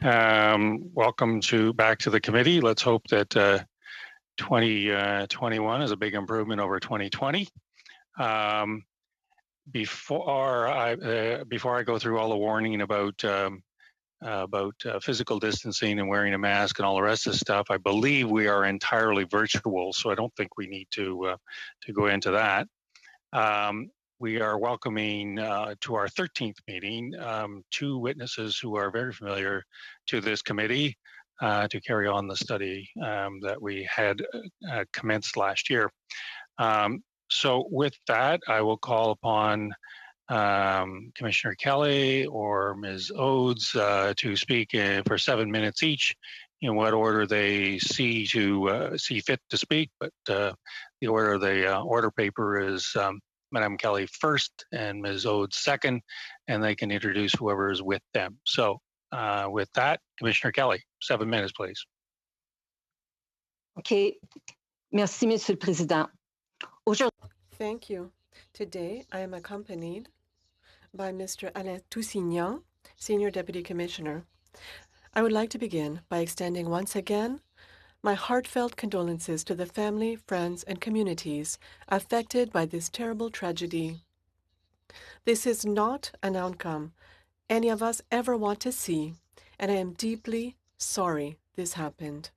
Welcome back to the committee. Let's hope that 2021 is a big improvement over 2020. Before I go through all the warning about physical distancing and wearing a mask and all the rest of the stuff, I believe we are entirely virtual, so I don't think we need to go into that. We are welcoming to our 13th meeting two witnesses who are very familiar to this committee to carry on the study that we had commenced last year. So with that, I will call upon Commissioner Kelly or Ms. Odes to speak for 7 minutes each, in what order they see fit to speak. But the order of the order paper is Madam Kelly first and Ms. Odes second, and they can introduce whoever is with them. So with that, Commissioner Kelly, 7 minutes, please. Okay. Merci, Monsieur le Président. Thank you. Today, I am accompanied by Mr. Alain Toussignan, Senior Deputy Commissioner. I would like to begin by extending once again my heartfelt condolences to the family, friends, and communities affected by this terrible tragedy. This is not an outcome any of us ever want to see, and I am deeply sorry this happened.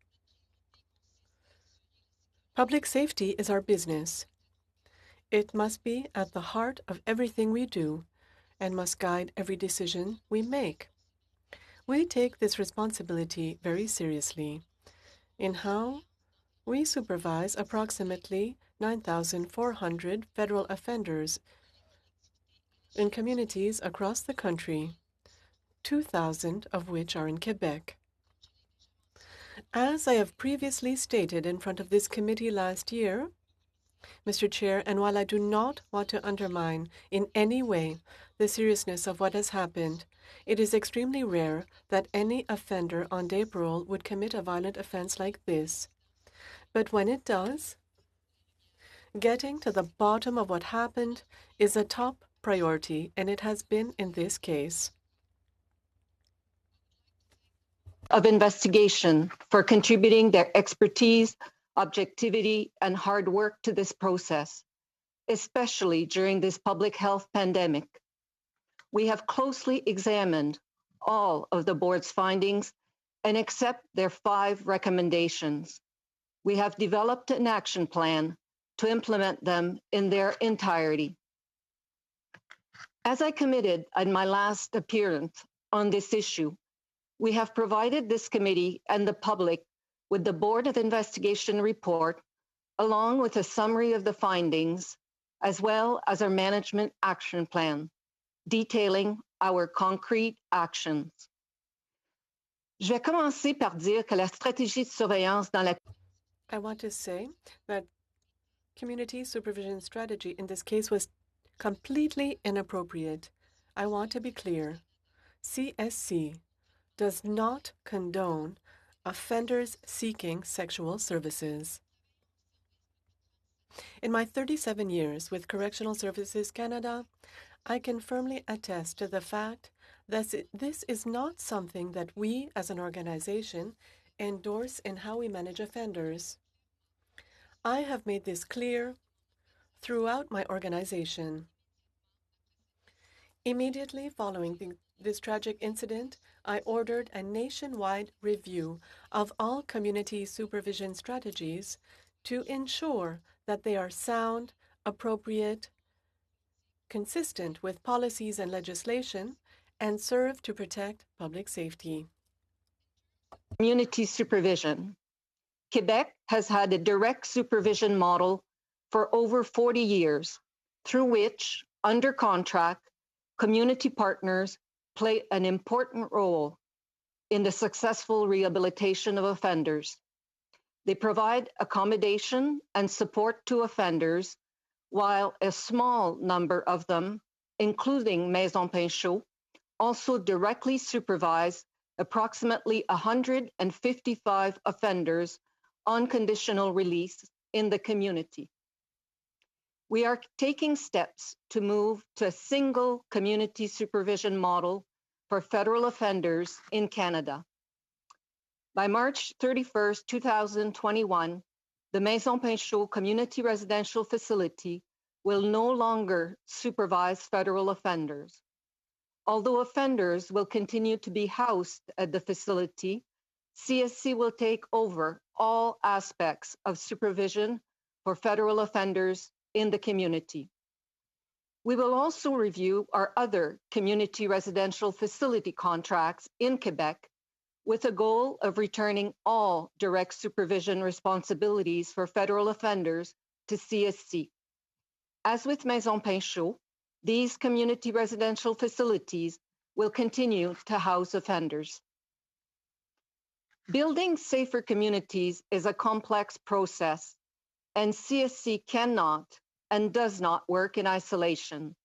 Public safety is our business. It must be at the heart of everything we do and must guide every decision we make. We take this responsibility very seriously in how we supervise approximately 9,400 federal offenders in communities across the country, 2,000 of which are in Quebec. As I have previously stated in front of this committee last year, Mr. Chair, and while I do not want to undermine in any way the seriousness of what has happened, it is extremely rare that any offender on day parole would commit a violent offense like this. But when it does, getting to the bottom of what happened is a top priority, and it has been in this case. Of investigation for contributing their expertise, objectivity, and hard work to this process, especially during this public health pandemic. We have closely examined all of the board's findings and accept their 5 recommendations. We have developed an action plan to implement them in their entirety. As I committed at my last appearance on this issue, we have provided this committee and the public with the Board of Investigation report, along with a summary of the findings, as well as our management action plan, detailing our concrete actions. Je vais commencer par dire que la stratégie de surveillance dans la... I want to say that community supervision strategy in this case was completely inappropriate. I want to be clear. CSC does not condone offenders seeking sexual services. In my 37 years with Correctional Services Canada, I can firmly attest to the fact that this is not something that we as an organization endorse in how we manage offenders. I have made this clear throughout my organization. Immediately following this tragic incident, I ordered a nationwide review of all community supervision strategies to ensure that they are sound, appropriate, consistent with policies and legislation, and serve to protect public safety. Community supervision. Quebec has had a direct supervision model for over 40 years, through which, under contract, community partners play an important role in the successful rehabilitation of offenders. They provide accommodation and support to offenders, while a small number of them, including Maison Pinchot, also directly supervise approximately 155 offenders on conditional release in the community. We are taking steps to move to a single community supervision model for federal offenders in Canada. By March 31st, 2021, the Maison Pinchot Community Residential Facility will no longer supervise federal offenders. Although offenders will continue to be housed at the facility, CSC will take over all aspects of supervision for federal offenders in the community. We will also review our other community residential facility contracts in Quebec with a goal of returning all direct supervision responsibilities for federal offenders to CSC. As with Maison Pinchot, these community residential facilities will continue to house offenders. Building safer communities is a complex process, and CSC cannot and does not work in isolation.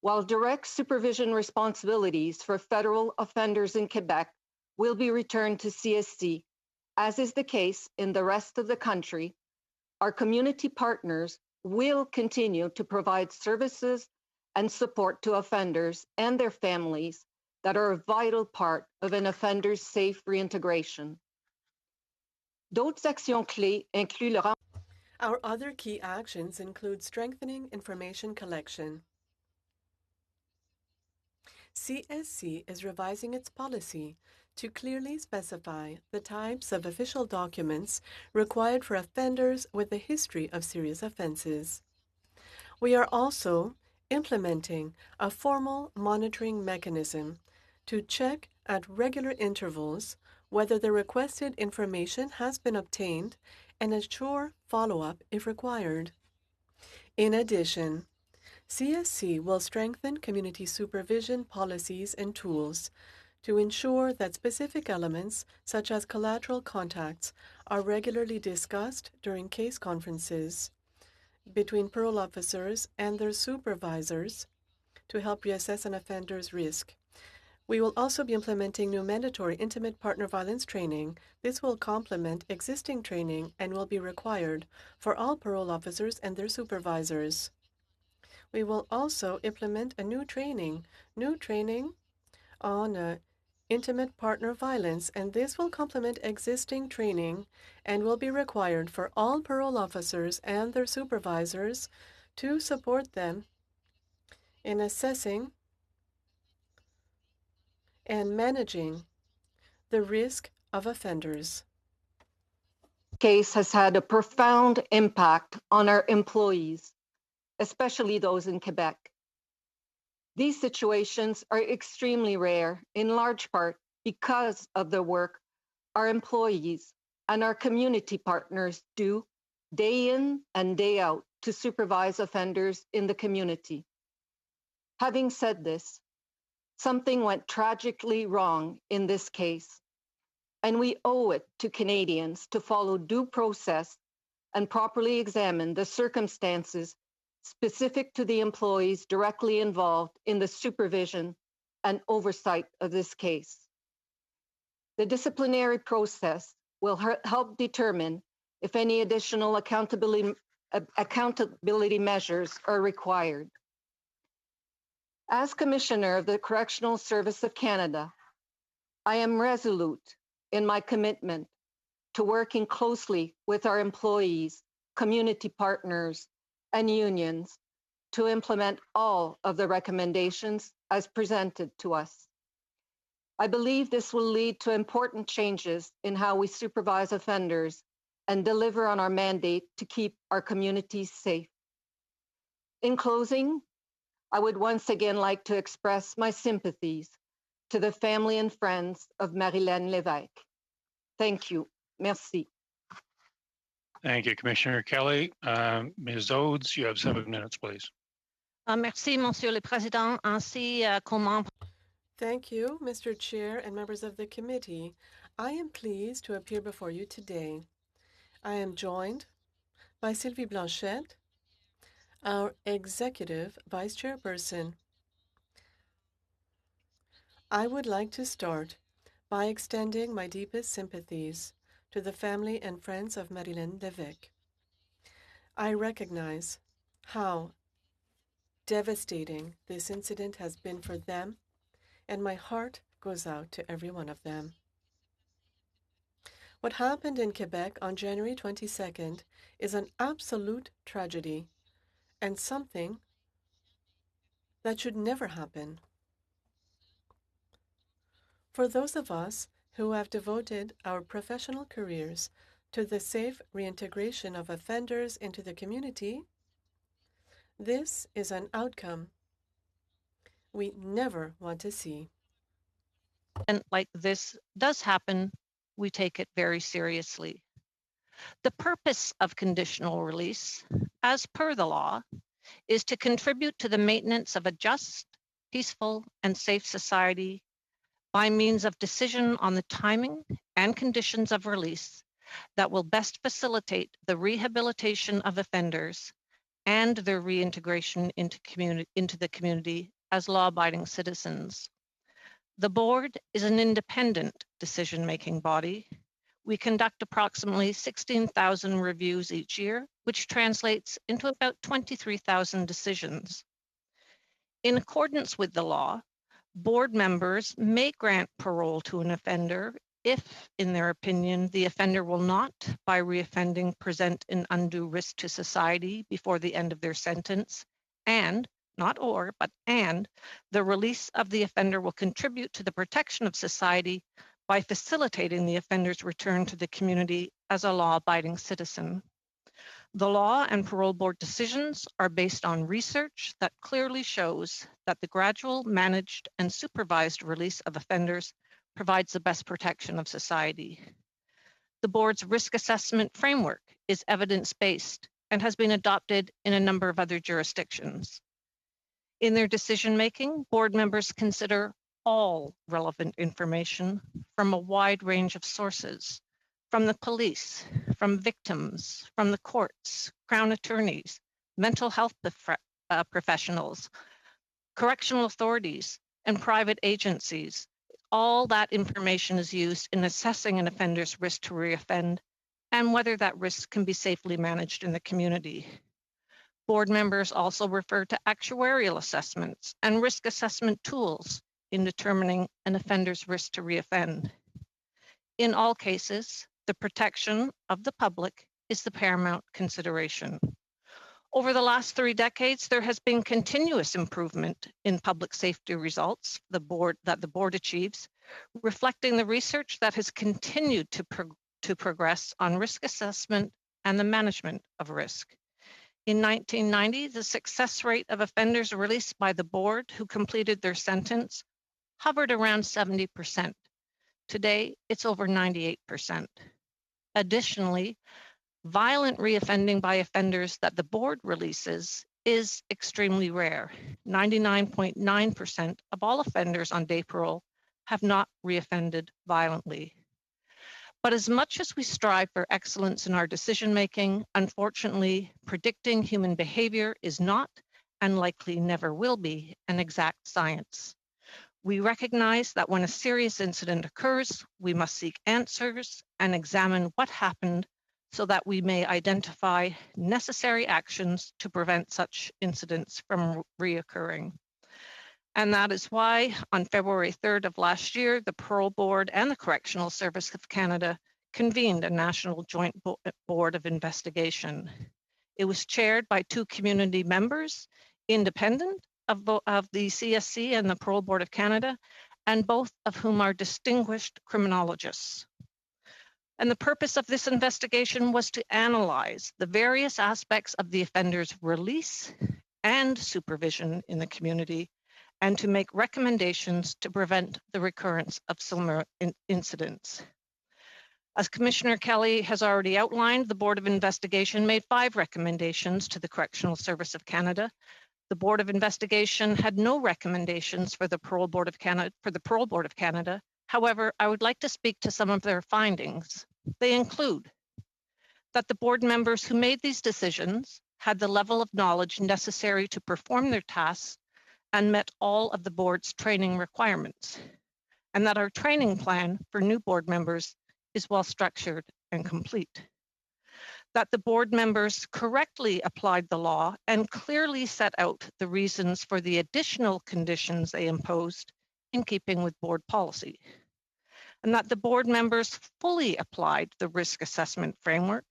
While direct supervision responsibilities for federal offenders in Quebec will be returned to CSC, as is the case in the rest of the country, our community partners will continue to provide services and support to offenders and their families that are a vital part of an offender's safe reintegration. D'autres actions clés incluent le Our other key actions include strengthening information collection. CSC is revising its policy to clearly specify the types of official documents required for offenders with a history of serious offenses. We are also implementing a formal monitoring mechanism to check at regular intervals whether the requested information has been obtained and ensure follow-up if required. In addition, CSC will strengthen community supervision policies and tools to ensure that specific elements, such as collateral contacts, are regularly discussed during case conferences between parole officers and their supervisors to help reassess an offender's risk. We will also be implementing new mandatory intimate partner violence training. This will complement existing training and will be required for all parole officers and their supervisors. We will also implement a new training on intimate partner violence, and this will complement existing training and will be required for all parole officers and their supervisors to support them in assessing and managing the risk of offenders. Case has had a profound impact on our employees, especially those in Quebec. These situations are extremely rare, in large part because of the work our employees and our community partners do day in and day out to supervise offenders in the community. Having said this, something went tragically wrong in this case, and we owe it to Canadians to follow due process and properly examine the circumstances specific to the employees directly involved in the supervision and oversight of this case. The disciplinary process will help determine if any additional accountability measures are required. As Commissioner of the Correctional Service of Canada, I am resolute in my commitment to working closely with our employees, community partners, and unions to implement all of the recommendations as presented to us. I believe this will lead to important changes in how we supervise offenders and deliver on our mandate to keep our communities safe. In closing, I would once again like to express my sympathies to the family and friends of Marilyn Lévesque. Thank you. Merci. Thank you, Commissioner Kelly. Ms. Odes, you have 7 minutes, please. Merci, Monsieur le Président, ainsi qu'aux membres. Thank you, Mr. Chair and members of the committee. I am pleased to appear before you today. I am joined by Sylvie Blanchette, our Executive Vice Chairperson. I would like to start by extending my deepest sympathies to the family and friends of Marilyn Lévesque. I recognize how devastating this incident has been for them and my heart goes out to every one of them. What happened in Quebec on January 22nd is an absolute tragedy and something that should never happen. For those of us who have devoted our professional careers to the safe reintegration of offenders into the community, this is an outcome we never want to see. And like this does happen, we take it very seriously. The purpose of conditional release, as per the law, is to contribute to the maintenance of a just, peaceful, and safe society by means of decision on the timing and conditions of release that will best facilitate the rehabilitation of offenders and their reintegration into the community as law-abiding citizens. The board is an independent decision-making body. We conduct approximately 16,000 reviews each year, which translates into about 23,000 decisions. In accordance with the law, board members may grant parole to an offender if, in their opinion, the offender will not, by reoffending, present an undue risk to society before the end of their sentence, and, not or, but and, the release of the offender will contribute to the protection of society by facilitating the offender's return to the community as a law-abiding citizen. The law and parole board decisions are based on research that clearly shows that the gradual, managed, and supervised release of offenders provides the best protection of society. The board's risk assessment framework is evidence-based and has been adopted in a number of other jurisdictions. In their decision-making, board members consider all relevant information from a wide range of sources, from the police, from victims, from the courts, Crown attorneys, mental health professionals, correctional authorities, and private agencies. All that information is used in assessing an offender's risk to reoffend and whether that risk can be safely managed in the community. Board members also refer to actuarial assessments and risk assessment tools in determining an offender's risk to reoffend. In all cases, the protection of the public is the paramount consideration. Over the last 3 decades, there has been continuous improvement in public safety results that the board achieves, reflecting the research that has continued to progress on risk assessment and the management of risk. In 1990, the success rate of offenders released by the board who completed their sentence hovered around 70%. Today, it's over 98%. Additionally, violent reoffending by offenders that the board releases is extremely rare. 99.9% of all offenders on day parole have not reoffended violently. But as much as we strive for excellence in our decision-making, unfortunately, predicting human behavior is not, and likely never will be, an exact science. We recognize that when a serious incident occurs, we must seek answers and examine what happened so that we may identify necessary actions to prevent such incidents from reoccurring. And that is why on February 3rd of last year, the Parole Board and the Correctional Service of Canada convened a national joint board of investigation. It was chaired by 2 community members, independent of the CSC and the Parole Board of Canada, and both of whom are distinguished criminologists. And the purpose of this investigation was to analyze the various aspects of the offender's release and supervision in the community, and to make recommendations to prevent the recurrence of similar incidents. As Commissioner Kelly has already outlined, the Board of Investigation made 5 recommendations to the Correctional Service of Canada. The Board of Investigation had no recommendations for the Parole Board of Canada. However, I would like to speak to some of their findings. They include that the board members who made these decisions had the level of knowledge necessary to perform their tasks and met all of the board's training requirements, and that our training plan for new board members is well structured and complete. That the board members correctly applied the law and clearly set out the reasons for the additional conditions they imposed in keeping with board policy, and that the board members fully applied the risk assessment framework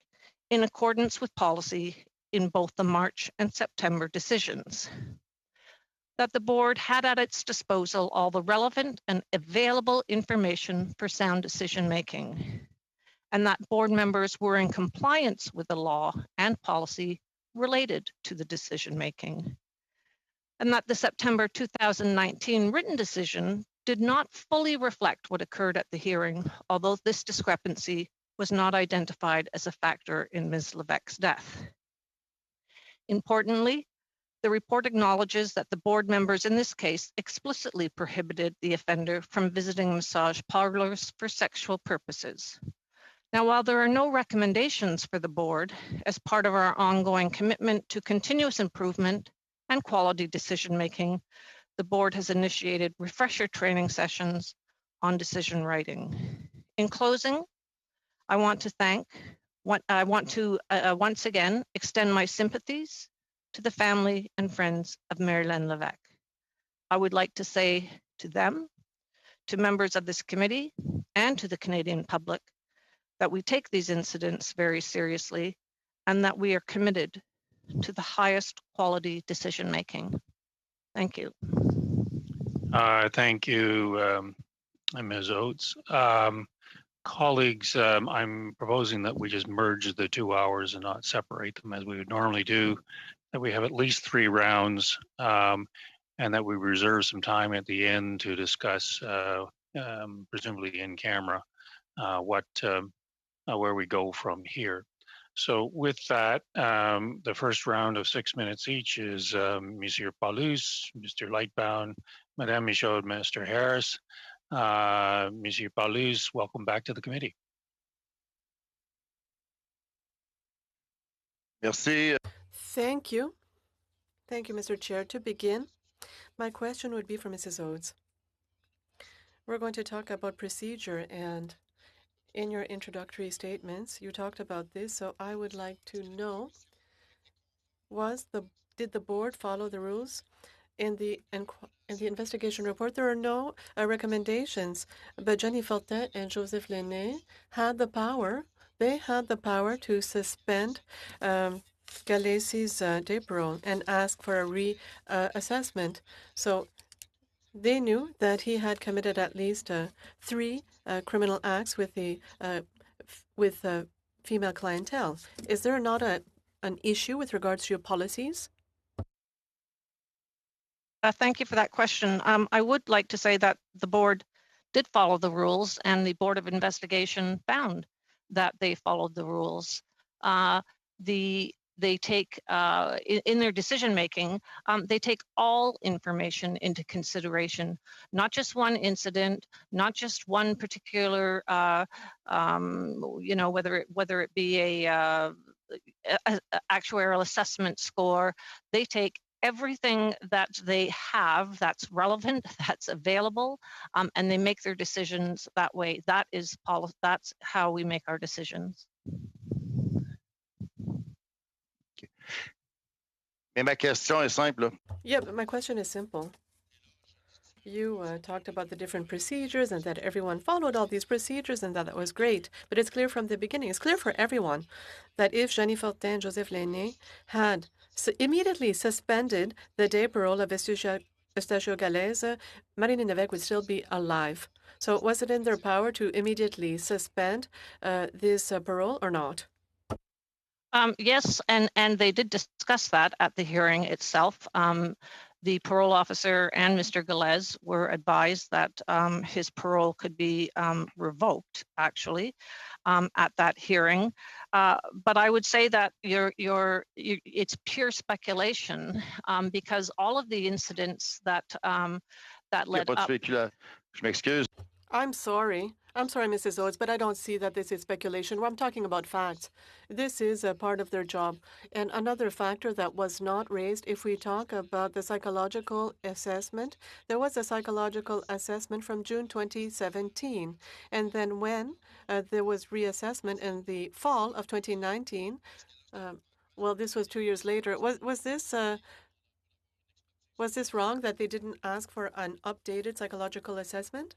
in accordance with policy in both the March and September decisions, that the board had at its disposal all the relevant and available information for sound decision-making, and that board members were in compliance with the law and policy related to the decision-making, and that the September 2019 written decision did not fully reflect what occurred at the hearing, although this discrepancy was not identified as a factor in Ms. Levesque's death. Importantly, the report acknowledges that the board members in this case explicitly prohibited the offender from visiting massage parlors for sexual purposes. Now, while there are no recommendations for the board, as part of our ongoing commitment to continuous improvement and quality decision-making, the board has initiated refresher training sessions on decision writing. In closing, I want to once again extend my sympathies to the family and friends of Mary-Len Levesque. I would like to say to them, to members of this committee, and to the Canadian public that we take these incidents very seriously and that we are committed to the highest quality decision making. Thank you. Thank you, Ms. Oates. Colleagues, I'm proposing that we just merge the 2 hours and not separate them as we would normally do, that we have at least 3 rounds, and that we reserve some time at the end to discuss, presumably in camera, where we go from here. So with that, the first round of 6 minutes each is Monsieur Paulus, Mr. Lightbound, Madame Michaud, Mr. Harris. Monsieur Paulus, welcome back to the committee. Merci. Thank you. Thank you, Mr. Chair. To begin, my question would be for Mrs. Oates. We're going to talk about procedure, and in your introductory statements, you talked about this, so I would like to know, did the board follow the rules? In the investigation report, there are no recommendations, but Jenny Fortin and Joseph Lenné had the power. They had the power to suspend Galesi's day parole and ask for a reassessment. So they knew that he had committed at least 3 criminal acts with female clientele. Is there not an issue with regards to your policies? Thank you for that question. I would like to say that the board did follow the rules, and the Board of Investigation found that they followed the rules. They take, in their decision making, they take all information into consideration, not just one incident, not just one particular, whether it be a actuarial assessment score. They take everything that they have that's relevant, that's available, and they make their decisions that way. That's how we make our decisions. Mais ma question est simple. Yeah, but my question is simple. You talked about the different procedures and that everyone followed all these procedures and that was great. But it's clear from the beginning, it's clear for everyone that if Jenny Fortin and Joseph Lenné had immediately suspended the day parole of Eustacio Galese, Marie-Len Levesque would still be alive. So was it in their power to immediately suspend this parole or not? Yes, and they did discuss that at the hearing itself. The parole officer and Mr. Galez were advised that his parole could be revoked, actually, at that hearing. But I would say that it's pure speculation because all of the incidents that led up. Je m'excuse. I'm sorry, Mrs. Oates, but I don't see that this is speculation. I'm talking about facts. This is a part of their job. And another factor that was not raised, if we talk about the psychological assessment, there was a psychological assessment from June 2017. And then when there was reassessment in the fall of 2019, well, this was 2 years later. Was Was this wrong that they didn't ask for an updated psychological assessment?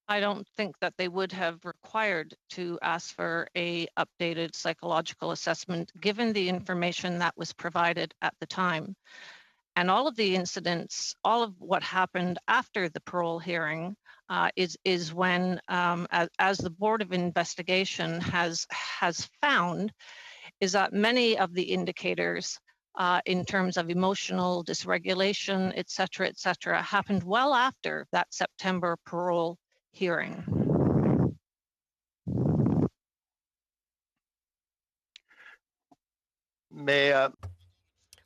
I don't think that they would have required to ask for a updated psychological assessment given the information that was provided at the time. And all of the incidents, all of what happened after the parole hearing is when, as the Board of Investigation has found, is that many of the indicators in terms of emotional dysregulation, et cetera, happened well after that September parole hearing. Mais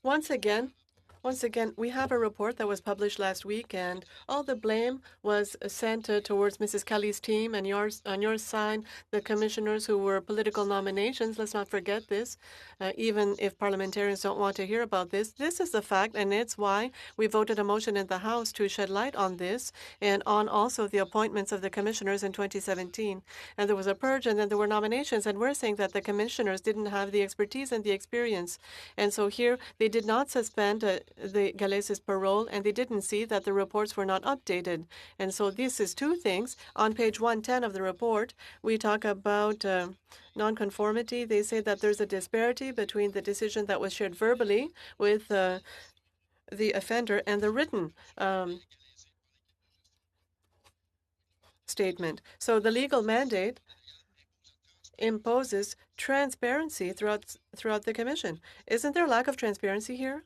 Once again, we have a report that was published last week, and all the blame was sent towards Mrs. Kelly's team and yours on your side, the commissioners who were political nominations. Let's not forget this, even if parliamentarians don't want to hear about this. This is the fact, and it's why we voted a motion in the House to shed light on this and on also the appointments of the commissioners in 2017. And there was a purge, and then there were nominations, and we're saying that the commissioners didn't have the expertise and the experience. And so here, they did not suspend the Gales's parole, and they didn't see that the reports were not updated. And so this is two things. On page 110 of the report, we talk about nonconformity. They say that there's a disparity between the decision that was shared verbally with the offender and the written statement. So the legal mandate imposes transparency throughout the commission. Isn't there a lack of transparency here?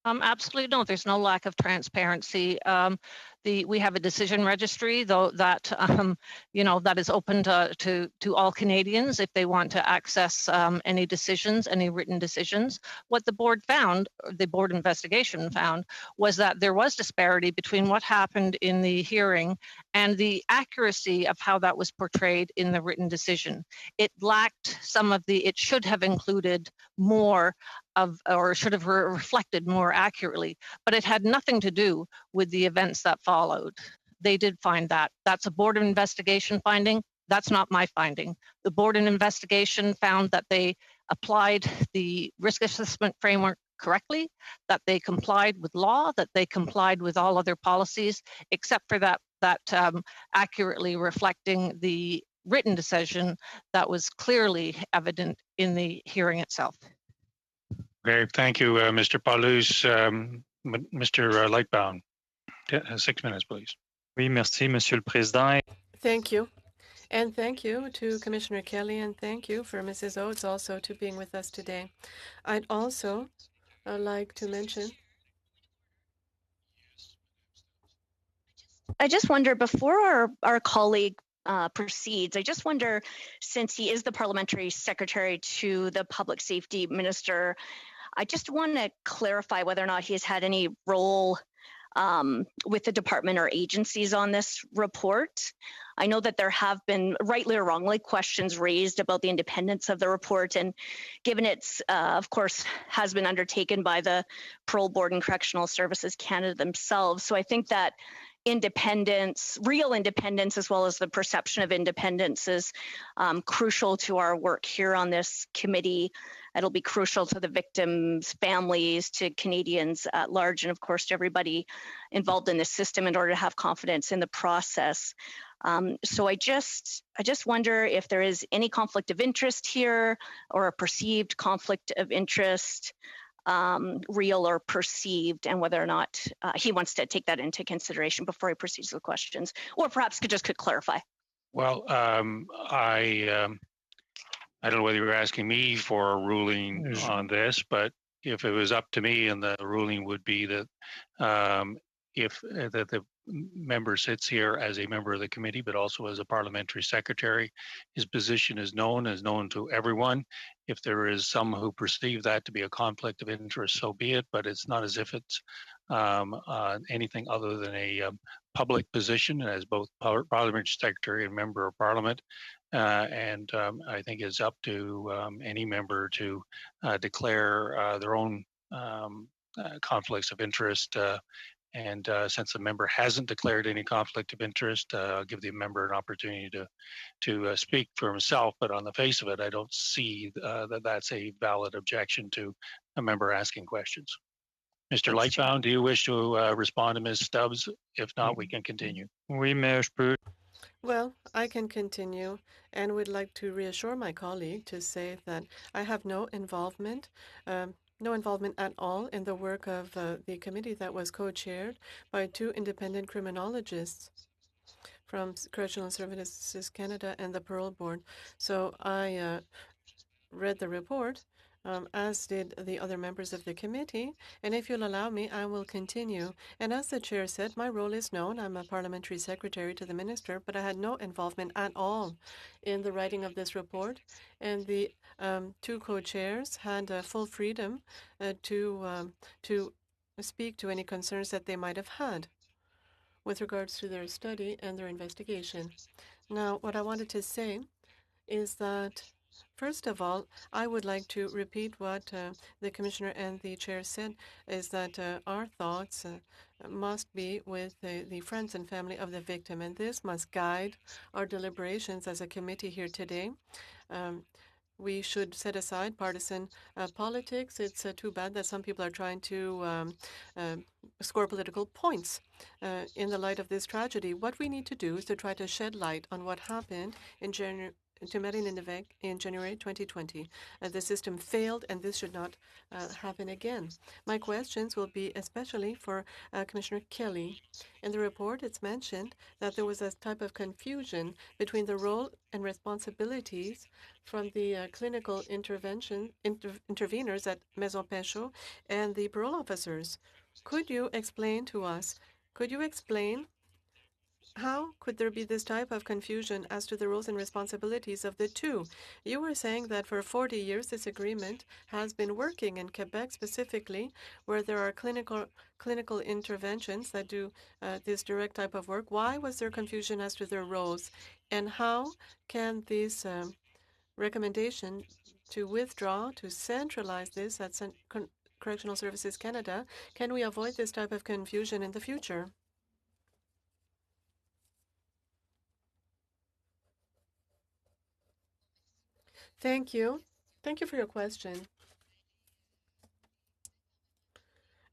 Absolutely no. There's no lack of transparency. We have a decision registry, though, that that is open to all Canadians if they want to access any decisions, any written decisions. What the board found, the board investigation found, was that there was disparity between what happened in the hearing and the accuracy of how that was portrayed in the written decision. It lacked some of the. It should have included more of, or should have reflected more accurately, but it had nothing to do with the events that followed. They did find that. That's a board of investigation finding. That's not my finding. The board of investigation found that they applied the risk assessment framework correctly, that they complied with law, that they complied with all other policies, except for that accurately reflecting the written decision that was clearly evident in the hearing itself. Okay, thank you, Mr. Paulus. Mr. Lightbound, 6 minutes, please. Oui, merci, Monsieur le Président. Thank you. And thank you to Commissioner Kelly, and thank you for Mrs. Oates also to being with us today. I'd also like to mention. I just wonder, before our colleague proceeds, I just wonder, since he is the parliamentary secretary to the public safety minister, I just want to clarify whether or not he has had any role with the department or agencies on this report. I know that there have been, rightly or wrongly, questions raised about the independence of the report, and given it's, of course, has been undertaken by the Parole Board and Correctional Services Canada themselves. So I think that independence, real independence, as well as the perception of independence, is crucial to our work here on this committee. It'll be crucial to the victims' families, to Canadians at large, and of course to everybody involved in the system in order to have confidence in the process. So I just wonder if there is any conflict of interest here, or a perceived conflict of interest, real or perceived, and whether or not he wants to take that into consideration before he proceeds with questions, or perhaps could clarify. Well, I don't know whether you're asking me for a ruling on this, but if it was up to me, and the ruling would be that if the member sits here as a member of the committee, but also as a parliamentary secretary, his position is known to everyone. If there is some who perceive that to be a conflict of interest, so be it, but it's not as if it's anything other than a public position as both parliamentary secretary and member of parliament. And I think it's up to any member to declare their own conflicts of interest And since the member hasn't declared any conflict of interest, I'll give the member an opportunity to speak for himself. But on the face of it, I don't see that that's a valid objection to a member asking questions. Mr. Thanks, Lightbound, do you wish to respond to Ms. Stubbs? If not, we can continue. Oui, mais je peux. Well, I can continue and would like to reassure my colleague to say that I have no involvement at all in the work of the committee that was co-chaired by two independent criminologists from Correctional Services Canada and the Parole Board. So I read the report, as did the other members of the committee. And if you'll allow me, I will continue. And as the chair said, my role is known. I'm a parliamentary secretary to the minister, but I had no involvement at all in the writing of this report. And the two co-chairs had full freedom to speak to any concerns that they might have had with regards to their study and their investigation. Now, what I wanted to say is that, first of all, I would like to repeat what the Commissioner and the Chair said, is that our thoughts must be with the friends and family of the victim, and this must guide our deliberations as a committee here today. We should set aside partisan politics. It's too bad that some people are trying to score political points in the light of this tragedy. What we need to do is to try to shed light on what happened to Marine-Nivek in January 2020. The system failed, and this should not happen again. My questions will be especially for Commissioner Kelly. In the report, it's mentioned that there was a type of confusion between the role and responsibilities from the clinical interveners at Maison Pinchot and the parole officers. Could you explain to us, how could there be this type of confusion as to the roles and responsibilities of the two? You were saying that for 40 years this agreement has been working in Quebec specifically, where there are clinical interventions that do this direct type of work. Why was there confusion as to their roles? And how can this recommendation to withdraw, to centralize this at Correctional Services Canada, can we avoid this type of confusion in the future? Thank you. Thank you for your question.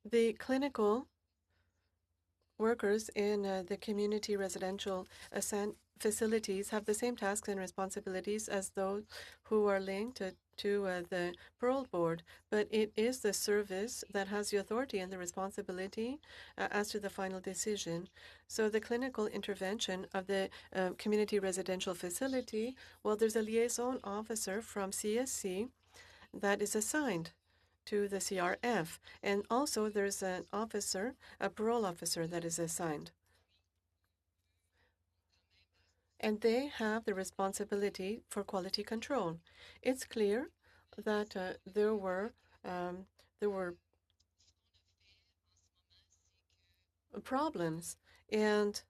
The clinical workers in the community residential facilities have the same tasks and responsibilities as those who are linked to the parole board, but it is the service that has the authority and the responsibility as to the final decision. So the clinical intervention of the community residential facility, well, there's a liaison officer from CSC that is assigned to the CRF. And also there's an officer, a parole officer that is assigned. And they have the responsibility for quality control. It's clear that there were problems, and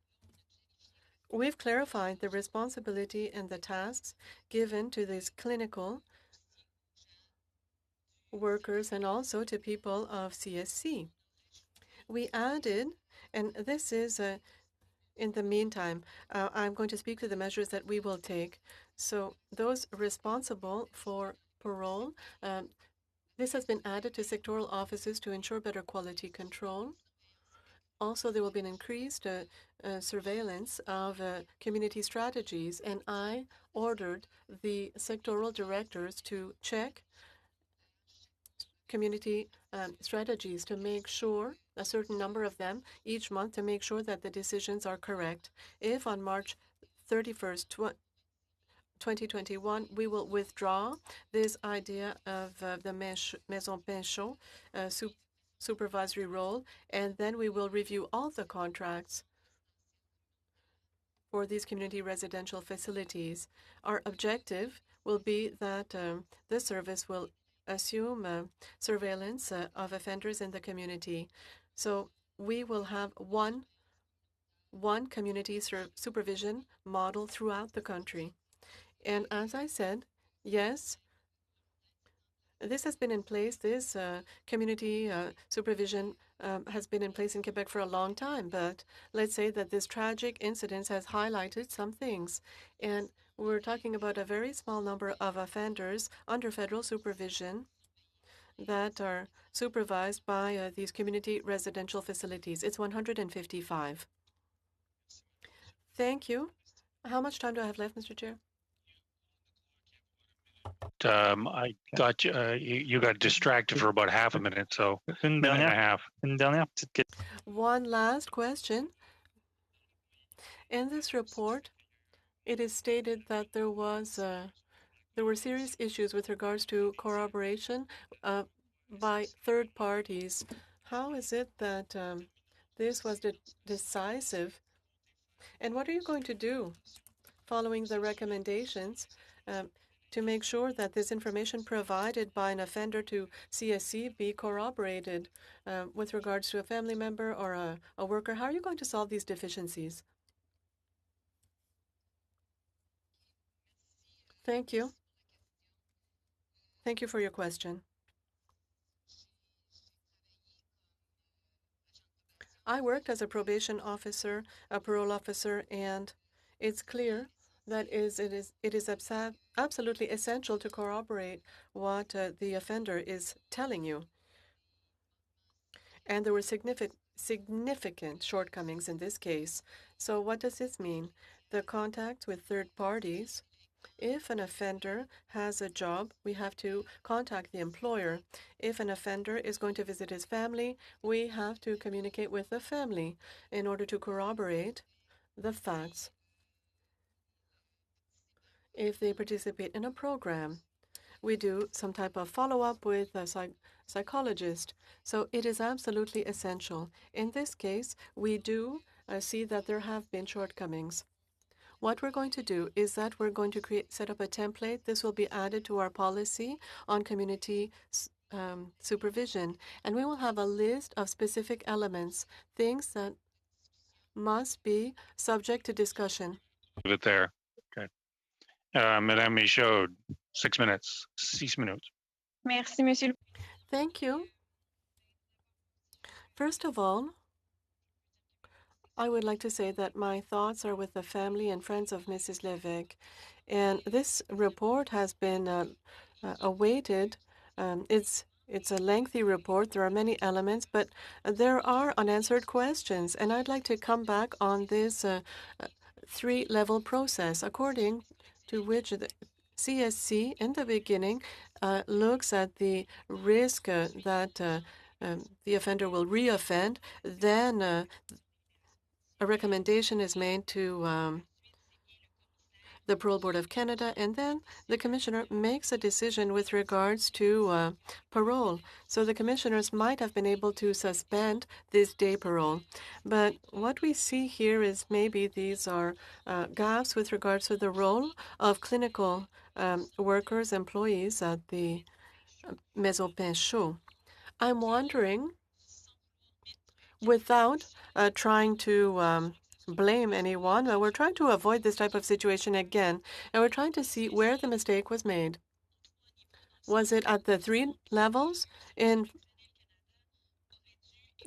we've clarified the responsibility and the tasks given to these clinical workers and also to people of CSC. We added, and this is in the meantime, I'm going to speak to the measures that we will take. So those responsible for parole, this has been added to sectoral offices to ensure better quality control. Also, there will be an increased surveillance of community strategies, and I ordered the sectoral directors to check community strategies to make sure, a certain number of them each month, to make sure that the decisions are correct. If on March 31st, 2021, we will withdraw this idea of the Maison Pinchot supervisory role, and then we will review all the contracts for these community residential facilities. Our objective will be that the service will assume surveillance of offenders in the community. So we will have one community supervision model throughout the country. And as I said, yes, This has been in place, this community supervision has been in place in Quebec for a long time, but let's say that this tragic incident has highlighted some things. And we're talking about a very small number of offenders under federal supervision that are supervised by these community residential facilities. It's 155. Thank you. How much time do I have left, Mr. Chair? I thought you got distracted for about half a minute, so minute and a half. One last question. In this report, it is stated that there were serious issues with regards to corroboration by third parties. How is it that this was decisive? And what are you going to do following the recommendations to make sure that this information provided by an offender to CSC be corroborated with regards to a family member or a worker? How are you going to solve these deficiencies? Thank you. Thank you for your question. I worked as a probation officer, a parole officer, and it's clear that it is absolutely essential to corroborate what the offender is telling you. And there were significant shortcomings in this case. So what does this mean? The contact with third parties. If an offender has a job, we have to contact the employer. If an offender is going to visit his family, we have to communicate with the family in order to corroborate the facts. If they participate in a program, we do some type of follow-up with a psychologist. So it is absolutely essential. In this case, we do see that there have been shortcomings. What we're going to do is that we're going to set up a template. This will be added to our policy on community supervision. And we will have a list of specific elements, things that must be subject to discussion. Leave it there. Okay. Madame Michaud, 6 minutes. 6 minutes. Merci, Monsieur. Thank you. First of all, I would like to say that my thoughts are with the family and friends of Mrs. Lévesque. And this report has been awaited. It's a lengthy report. There are many elements, but there are unanswered questions. And I'd like to come back on this three-level process, according to which the CSC in the beginning looks at the risk that the offender will reoffend. Then a recommendation is made to the Parole Board of Canada, and then the Commissioner makes a decision with regards to parole. So the Commissioners might have been able to suspend this day parole. But what we see here is maybe these are gaps with regards to the role of clinical workers, employees at the Maison Pinchot. I'm wondering, without trying to blame anyone, but we're trying to avoid this type of situation again, and we're trying to see where the mistake was made. Was it at the three levels?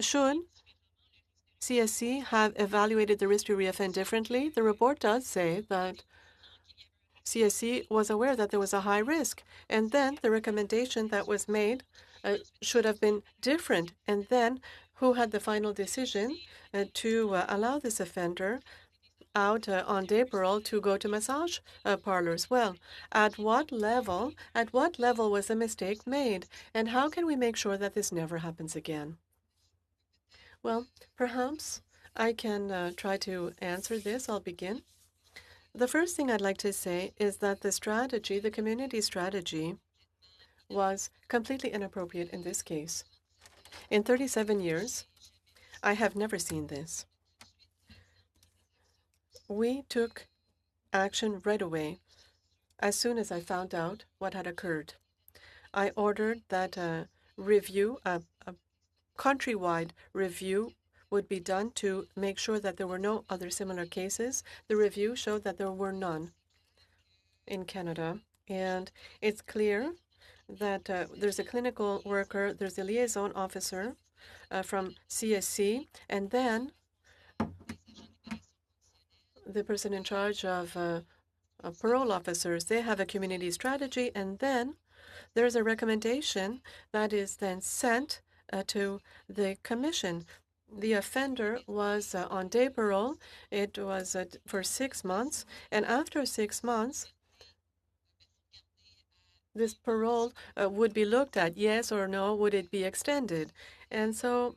Should CSC have evaluated the risk to reoffend differently? The report does say that CSC was aware that there was a high risk, and then the recommendation that was made should have been different. And then who had the final decision to allow this offender out on day parole to go to massage parlors? Well, at what level was the mistake made? And how can we make sure that this never happens again? Well, perhaps I can try to answer this. I'll begin. The first thing I'd like to say is that the community strategy, was completely inappropriate in this case. In 37 years, I have never seen this. We took action right away as soon as I found out what had occurred. I ordered that a countrywide review would be done to make sure that there were no other similar cases. The review showed that there were none in Canada, and it's clear that there's a clinical worker, there's a liaison officer from CSC, and then the person in charge of parole officers, they have a community strategy, and then there's a recommendation that is then sent to the commission. The offender was on day parole. It was for 6 months, and after 6 months, this parole would be looked at, yes or no, would it be extended? And so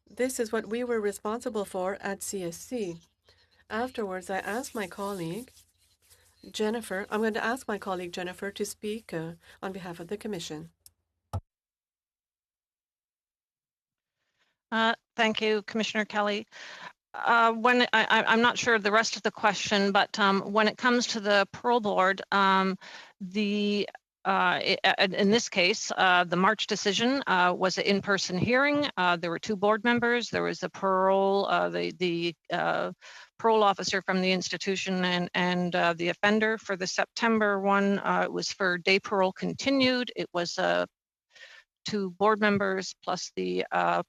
this is what we were responsible for at CSC. Afterwards, I asked my colleague, Jennifer, I'm going to ask my colleague Jennifer to speak on behalf of the Commission. Thank you, Commissioner Kelly. I'm not sure the rest of the question, but when it comes to the parole board, in this case, the March decision was an in-person hearing. There were 2 board members. There was the parole, the parole officer from the institution, and the offender. For the September one, it was for day parole continued. It was 2 board members plus the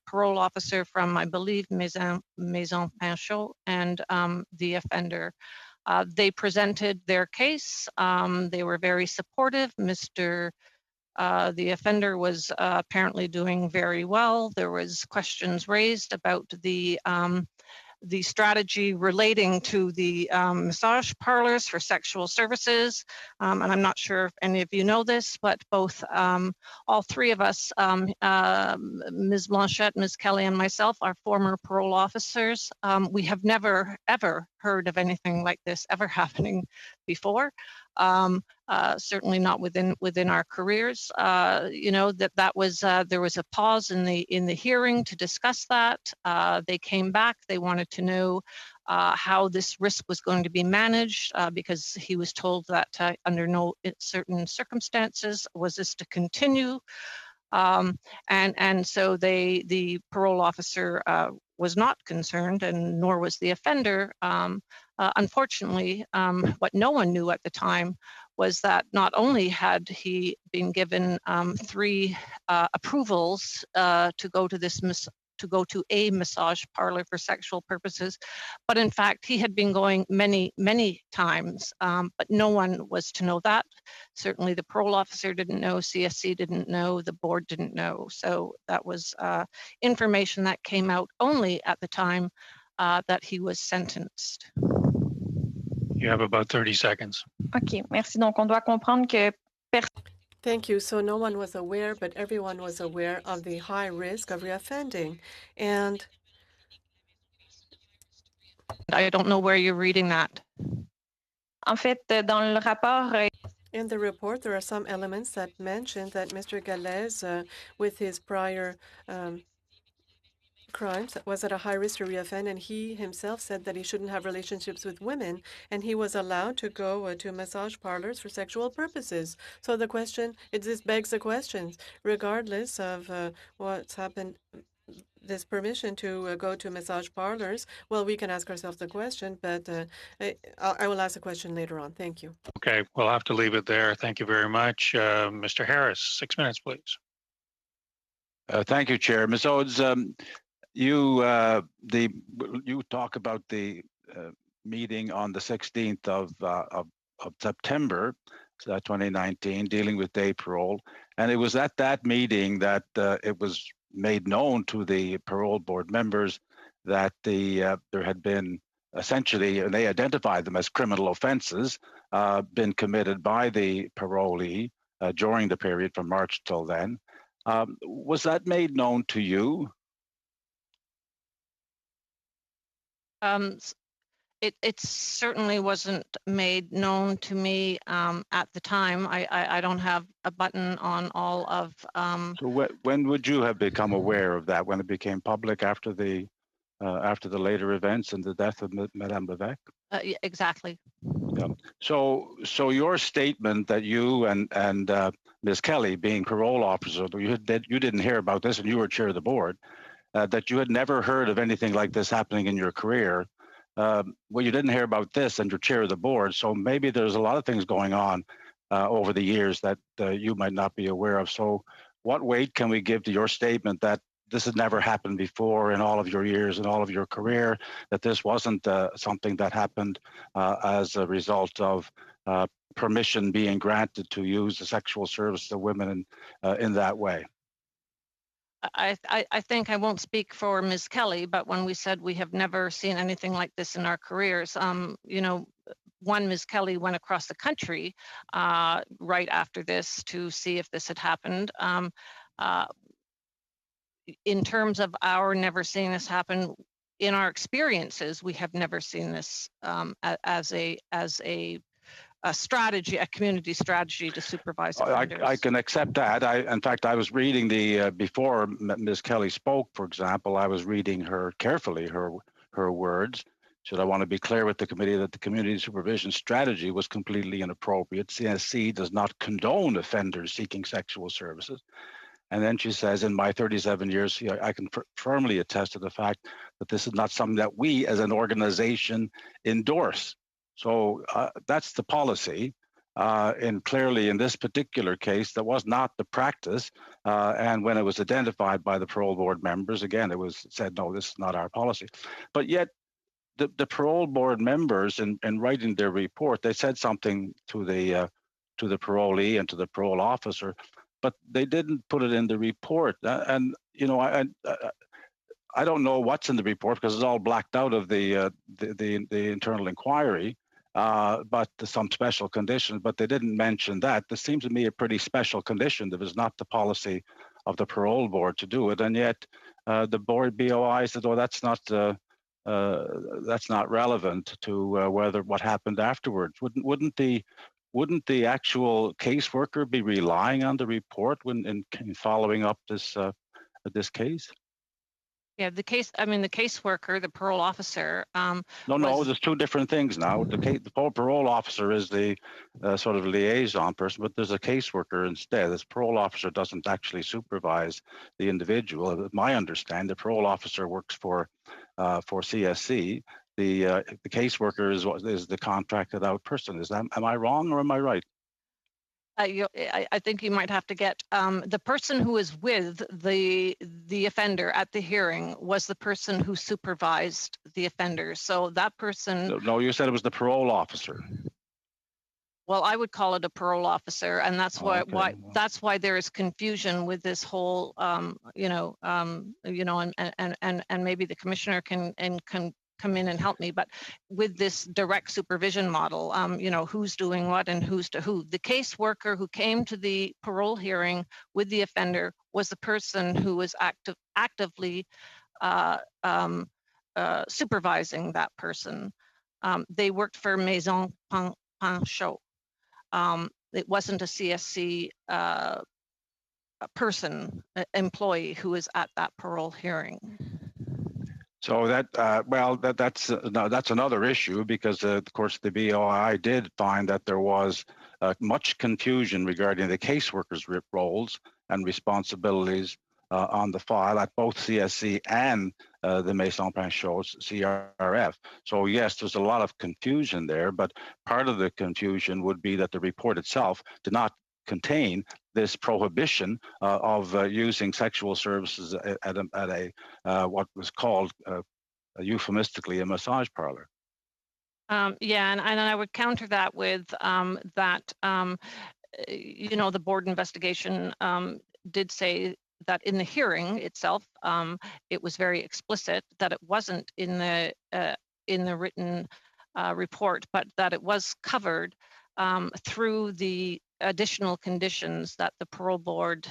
parole officer from, I believe, Maison Pinchot, and the offender. They presented their case. They were very supportive. The offender was apparently doing very well. There was questions raised about the strategy relating to the massage parlors for sexual services. And I'm not sure if any of you know this, but both, all 3 of us, Ms. Blanchette, Ms. Kelly, and myself, are former parole officers. We have never, ever heard of anything like this ever happening before. Certainly not within our careers. You know, that was there was a pause in the hearing to discuss that. They came back. They wanted to know how this risk was going to be managed, because he was told that under no certain circumstances was this to continue. And so the parole officer was not concerned, and nor was the offender. Unfortunately, what no one knew at the time was that not only had he been given 3 approvals to go to a massage parlor for sexual purposes, but in fact he had been going many, many times, but no one was to know that. Certainly the parole officer didn't know, CSC didn't know, the board didn't know. So that was information that came out only at the time that he was sentenced. You have about 30 seconds. OK, merci. Donc, on doit comprendre que Thank you. So no one was aware, but everyone was aware of the high risk of reoffending. And I don't know where you're reading that. en fait, dans le rapport, in the report, there are some elements that mention that Mr. Galez, with his prior crimes, was at a high risk to reoffend, and he himself said that he shouldn't have relationships with women, and he was allowed to go to massage parlors for sexual purposes. So the question, this begs the question, regardless of what's happened, this permission to go to massage parlors, well, we can ask ourselves the question, but I will ask the question later on. Thank you. Okay, we'll have to leave it there. Thank you very much. Mr. Harris, 6 minutes, please. Thank you, Chair. Ms. Odes, you talk about the meeting on the 16th of September 2019 dealing with day parole, and it was at that meeting that it was made known to the parole board members that there had been essentially, and they identified them as criminal offenses, been committed by the parolee during the period from March till then. Was that made known to you? It certainly wasn't made known to me at the time. I don't have a button on all of. So when would you have become aware of that? When it became public after the later events and the death of Madame Levesque? Exactly. Yeah. So your statement that you and Ms. Kelly, being parole officer, you didn't hear about this, and you were chair of the board, that you had never heard of anything like this happening in your career. Well, you didn't hear about this, and you're chair of the board, so maybe there's a lot of things going on over the years that you might not be aware of. So what weight can we give to your statement that this had never happened before in all of your years and all of your career, that this wasn't something that happened as a result of permission being granted to use the sexual services of women in that way? I think I won't speak for Ms. Kelly, but when we said we have never seen anything like this in our careers, Ms. Kelly went across the country right after this to see if this had happened. In terms of our never seeing this happen, in our experiences, we have never seen this as a strategy, a community strategy to supervise offenders. I can accept that. In fact, I was reading before Ms. Kelly spoke, for example, I was reading her carefully, her words. Should I want to be clear with the committee that the community supervision strategy was completely inappropriate. CSC does not condone offenders seeking sexual services. And then she says, in my 37 years, I can firmly attest to the fact that this is not something that we as an organization endorse. So that's the policy. And clearly in this particular case, that was not the practice. And when it was identified by the parole board members, again, it was said, no, this is not our policy. But yet the parole board members in writing their report, they said something to the parolee and to the parole officer, but they didn't put it in the report. And I don't know what's in the report because it's all blacked out of the internal inquiry, but some special conditions, but they didn't mention that. This seems to me a pretty special condition. That was not the policy of the parole board to do it. And yet the board BOI said, oh, that's not relevant to what happened afterwards. Wouldn't the actual caseworker be relying on the report in following up this case? Yeah, the caseworker, the parole officer. No, there's two different things now. The parole officer is the sort of liaison person, but there's a caseworker instead. This parole officer doesn't actually supervise the individual. My understanding, the parole officer works for CSC. The caseworker is the contracted out person. Am I wrong or am I right? I think you might have to get the person who is with the offender at the hearing was the person who supervised the offender. So that person. No, you said it was the parole officer. Well, I would call it a parole officer, and that's that's why there is confusion with this whole, and maybe the commissioner can come in and help me, but with this direct supervision model, who's doing what and who's to who. The caseworker who came to the parole hearing with the offender was the person who was actively supervising that person. They worked for Maison Panchot. It wasn't a CSC employee who was at that parole hearing. So that's another issue because of course the BOI did find that there was much confusion regarding the caseworkers' roles and responsibilities on the file at both CSC and the Maison Panchot's CRF. So yes, there's a lot of confusion there, but part of the confusion would be that the report itself did not contain this prohibition of using sexual services at a what was called euphemistically a massage parlor. Yeah, and I would counter that with that the board investigation did say that in the hearing itself, it was very explicit that it wasn't in the written report, but that it was covered through the additional conditions that the parole board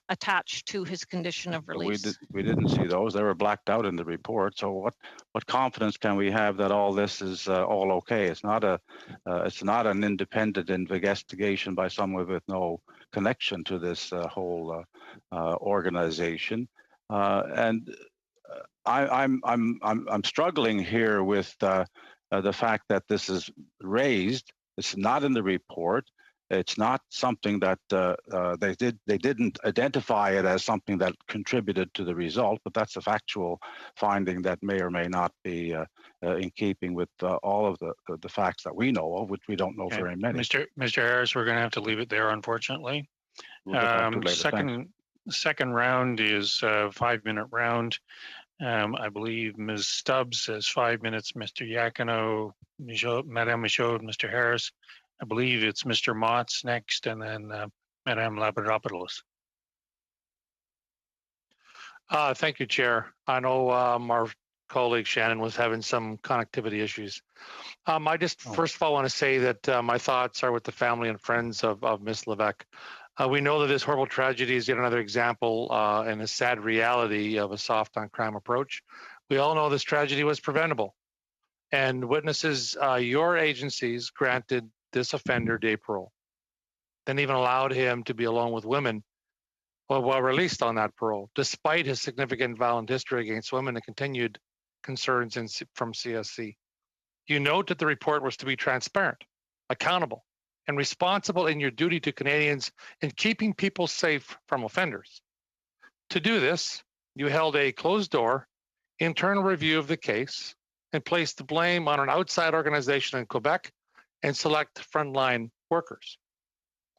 attached to his condition of release. We didn't see those; they were blacked out in the report. So what confidence can we have that all this is all okay? It's not an independent investigation by someone with no connection to this whole organization, and I'm struggling here with the fact that this is raised. It's not in the report. It's not something that they didn't identify it as something that contributed to the result, but that's a factual finding that may or may not be in keeping with all of the facts that we know of, which we don't know very many. Mr. Harris, we're going to have to leave it there, unfortunately. We'll get back to it later. Second round is a 5-minute round. I believe Ms. Stubbs has 5 minutes, Mr. Iacono, Madame Michaud, Mr. Harris. I believe it's Mr. Motz next, and then Madame Labradopoulos. Thank you, Chair. I know our colleague Shannon was having some connectivity issues. I just first of all want to say that my thoughts are with the family and friends of Ms. Levesque. We know that this horrible tragedy is yet another example and a sad reality of a soft on crime approach. We all know this tragedy was preventable, and witnesses, your agencies granted this offender day parole, then even allowed him to be alone with women while released on that parole, despite his significant violent history against women and continued concerns from CSC. You note that the report was to be transparent, accountable, and responsible in your duty to Canadians in keeping people safe from offenders. To do this, you held a closed-door internal review of the case and placed the blame on an outside organization in Quebec and select frontline workers.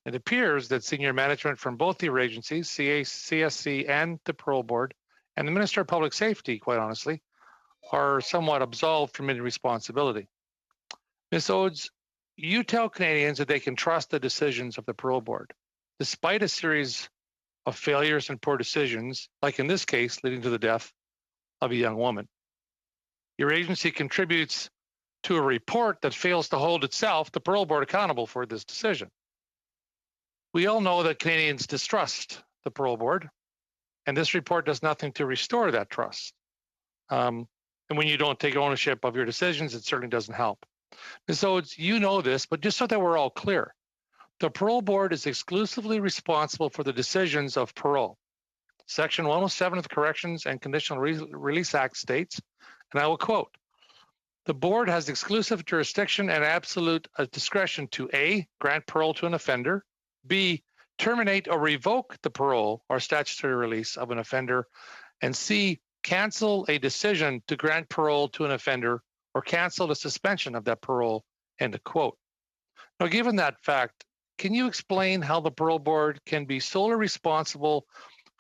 It appears that senior management from both your agencies, CSC and the Parole Board, and the Minister of Public Safety, quite honestly, are somewhat absolved from any responsibility. Ms. Odes, you tell Canadians that they can trust the decisions of the Parole Board, despite a series of failures and poor decisions, like in this case, leading to the death of a young woman. Your agency contributes to a report that fails to hold itself, the Parole Board, accountable for this decision. We all know that Canadians distrust the Parole Board, and this report does nothing to restore that trust. And when you don't take ownership of your decisions, it certainly doesn't help. Ms. Odes, you know this, but just so that we're all clear, the Parole Board is exclusively responsible for the decisions of parole. Section 107 of the Corrections and Conditional Release Act states, and I will quote, the board has exclusive jurisdiction and absolute discretion to A, grant parole to an offender, B, terminate or revoke the parole or statutory release of an offender, and C, cancel a decision to grant parole to an offender or cancel the suspension of that parole, end of quote. Now, given that fact, can you explain how the Parole Board can be solely responsible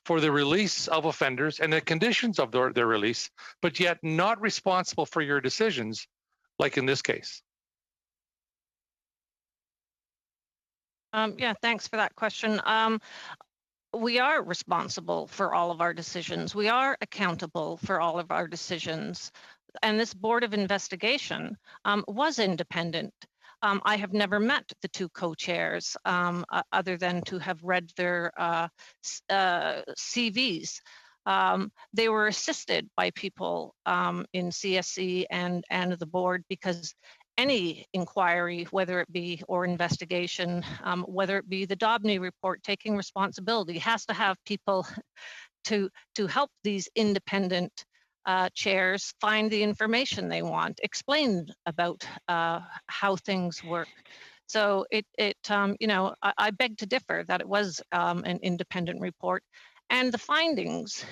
for the release of offenders and the conditions of their release, but yet not responsible for your decisions, like in this case? Yeah, thanks for that question. We are responsible for all of our decisions. We are accountable for all of our decisions. And this Board of Investigation was independent. I have never met the two co-chairs other than to have read their CVs. They were assisted by people in CSC and the board, because any inquiry, whether it be or investigation, whether it be the Dobney report, taking responsibility, has to have people to help these independent chairs find the information they want, explain about how things work. So I beg to differ that it was an independent report, and the findings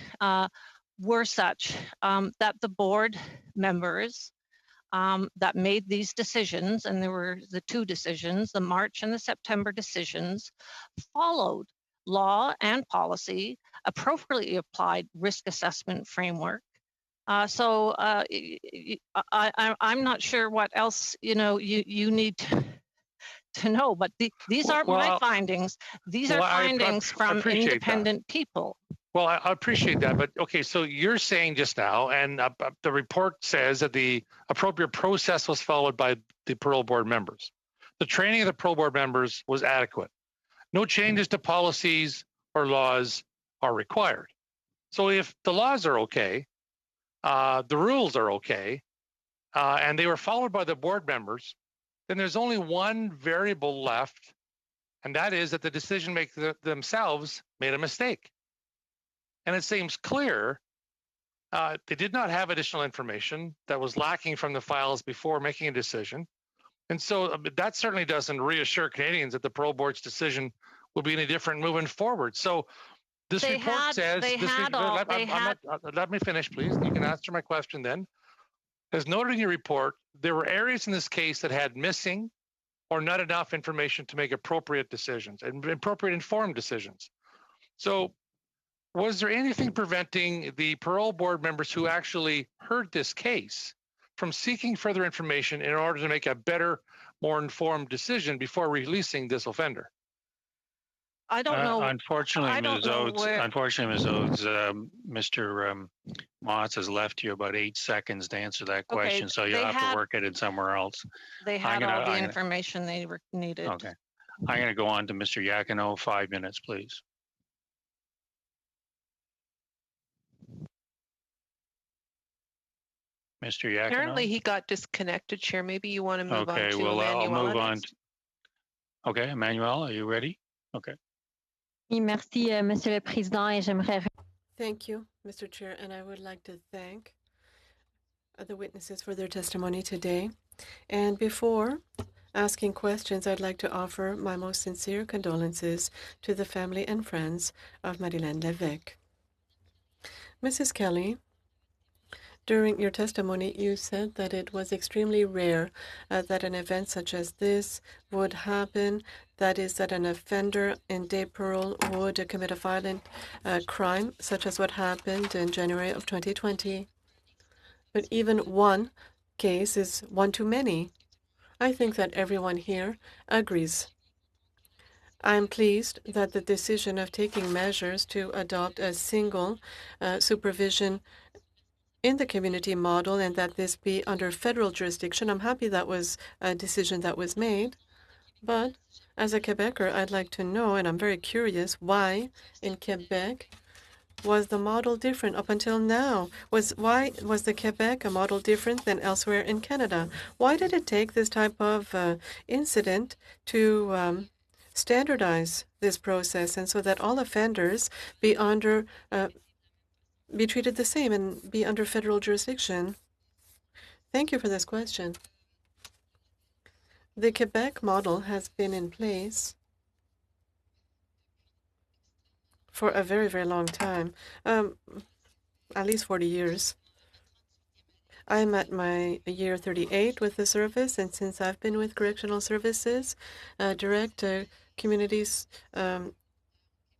were such that the board members that made these decisions, and there were the two decisions, the March and the September decisions, followed law and policy, appropriately applied risk assessment framework. So I'm not sure what else you need to know, but these aren't my findings. These are findings from independent people. Well, I appreciate that, but okay, so you're saying just now, and the report says that the appropriate process was followed by the Parole Board members. The training of the Parole Board members was adequate. No changes to policies or laws are required. So if the laws are okay, the rules are okay, and they were followed by the board members, then there's only one variable left, and that is that the decision makers themselves made a mistake. And it seems clear they did not have additional information that was lacking from the files before making a decision. And so that certainly doesn't reassure Canadians that the parole board's decision will be any different moving forward. So this report says, let me finish, please. You can answer my question then. As noted in your report, there were areas in this case that had missing or not enough information to make appropriate decisions and appropriate informed decisions. So was there anything preventing the parole board members who actually heard this case from seeking further information in order to make a better, more informed decision before releasing this offender? I don't know. Unfortunately, Ms. Oates, Mr. Moss has left you about 8 seconds to answer that question, so you'll have to work at it somewhere else. They had all the information they needed. Okay. I'm going to go on to Mr. Yakino. 5 minutes, please. Mr. Yakino? Apparently he got disconnected, Chair. Maybe you want to move on to Emmanuel. I'll move on. Okay, Emmanuel, are you ready? Okay. Merci, Monsieur le Président, et j'aimerais... Thank you, Mr. Chair, and I would like to thank the witnesses for their testimony today. And before asking questions, I'd like to offer my most sincere condolences to the family and friends of Marilyn Lévesque. Mrs. Kelly, during your testimony, you said that it was extremely rare that an event such as this would happen, that is, that an offender in day parole would commit a violent crime, such as what happened in January of 2020. But even one case is one too many. I think that everyone here agrees. I'm pleased that the decision of taking measures to adopt a single supervision in the community model and that this be under federal jurisdiction, I'm happy that was a decision that was made. But as a Quebecer, I'd like to know, and I'm very curious, why in Quebec was the model different up until now? Why was the Quebec a model different than elsewhere in Canada? Why did it take this type of incident to standardize this process and so that all offenders be treated the same and be under federal jurisdiction? Thank you for this question. The Quebec model has been in place for a very, very long time, at least 40 years. I'm at my year 38 with the service, and since I've been with Correctional Services, direct communities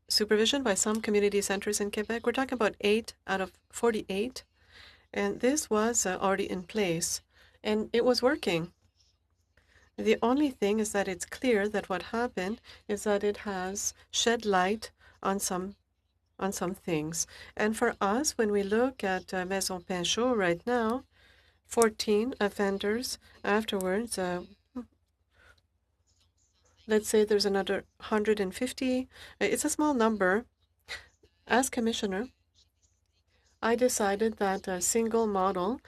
supervision by some community centers in Quebec. We're talking about 8 out of 48, and this was already in place, and it was working. The only thing is that it's clear that what happened is that it has shed light on some things. And for us, when we look at Maison Pinchot right now, 14 offenders afterwards, let's say there's another 150. It's a small number. As commissioner, I decided that a single model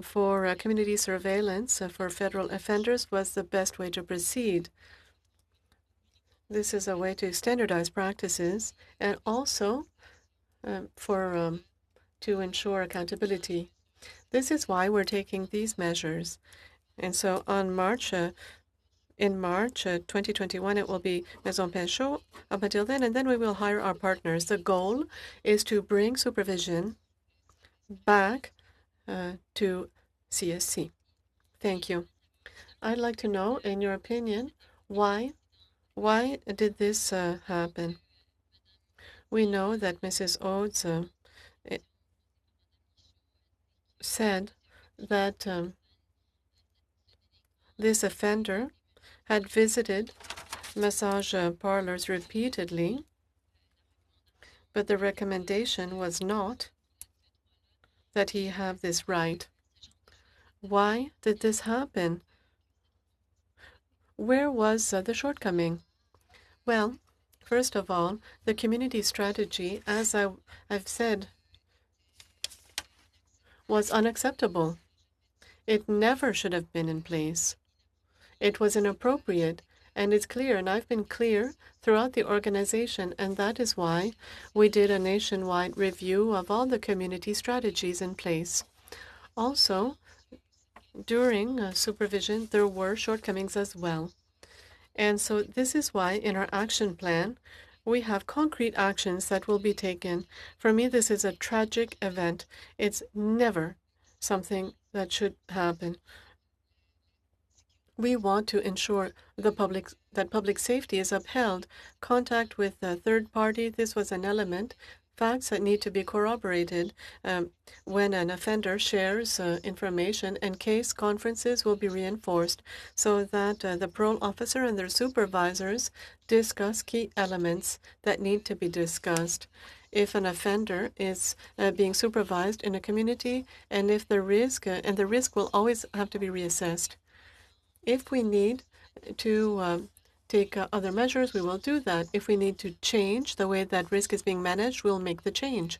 for community surveillance for federal offenders was the best way to proceed. This is a way to standardize practices and also to ensure accountability. This is why we're taking these measures. And so on in March 2021, it will be Maison Pinchot up until then, and then we will hire our partners. The goal is to bring supervision back to CSC. Thank you. I'd like to know, in your opinion, why did this happen? We know that Mrs. Oates said that this offender had visited massage parlors repeatedly, but the recommendation was not that he have this right. Why did this happen? Where was the shortcoming? Well, first of all, the community strategy, as I've said, was unacceptable. It never should have been in place. It was inappropriate, and it's clear, and I've been clear throughout the organization, and that is why we did a nationwide review of all the community strategies in place. Also, during supervision, there were shortcomings as well. And so this is why in our action plan, we have concrete actions that will be taken. For me, this is a tragic event. It's never something that should happen. We want to ensure that public safety is upheld. Contact with a third party, this was an element. Facts that need to be corroborated when an offender shares information, and case conferences will be reinforced so that the parole officer and their supervisors discuss key elements that need to be discussed. If an offender is being supervised in a community, and if the risk, and the risk will always have to be reassessed. If we need to take other measures, we will do that. If we need to change the way that risk is being managed, we'll make the change.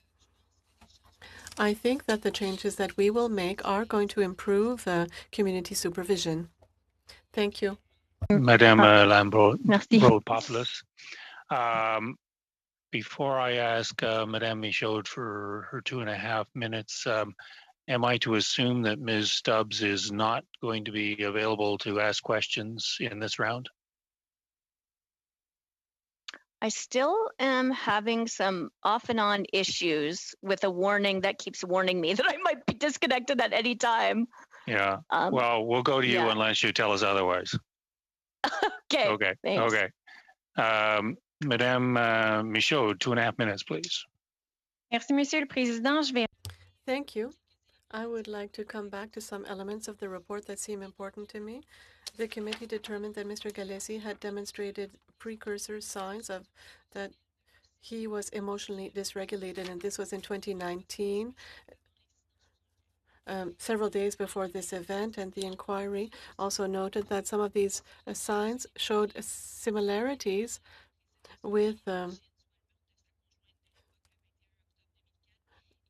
I think that the changes that we will make are going to improve community supervision. Thank you. Madame Lambro-Popoulos. Before I ask Madame Michaud for her 2.5 minutes, am I to assume that Ms. Stubbs is not going to be available to ask questions in this round? I still am having some off and on issues with a warning that keeps warning me that I might be disconnected at any time. Yeah. Well, we'll go to you unless you tell us otherwise. Okay. Thanks. Okay. Madame Michaud, 2.5 minutes, please. Merci, Monsieur le Président. Thank you. I would like to come back to some elements of the report that seem important to me. The committee determined that Mr. Gallesi had demonstrated precursor signs of that he was emotionally dysregulated, and this was in 2019, several days before this event. And the inquiry also noted that some of these signs showed similarities with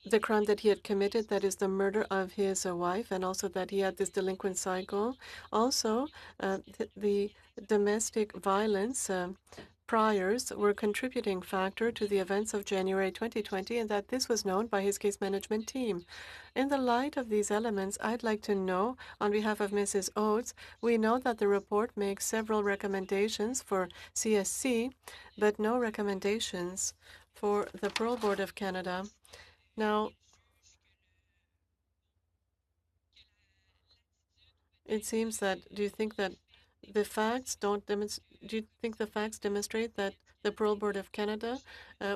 the crime that he had committed, that is the murder of his wife, and also that he had this delinquent cycle. Also, the domestic violence priors were a contributing factor to the events of January 2020, and that this was known by his case management team. In the light of these elements, I'd like to know, on behalf of Mrs. Oates, we know that the report makes several recommendations for CSC, but no recommendations for the Parole Board of Canada. Now, it seems that, do you think that the facts demonstrate that the Parole Board of Canada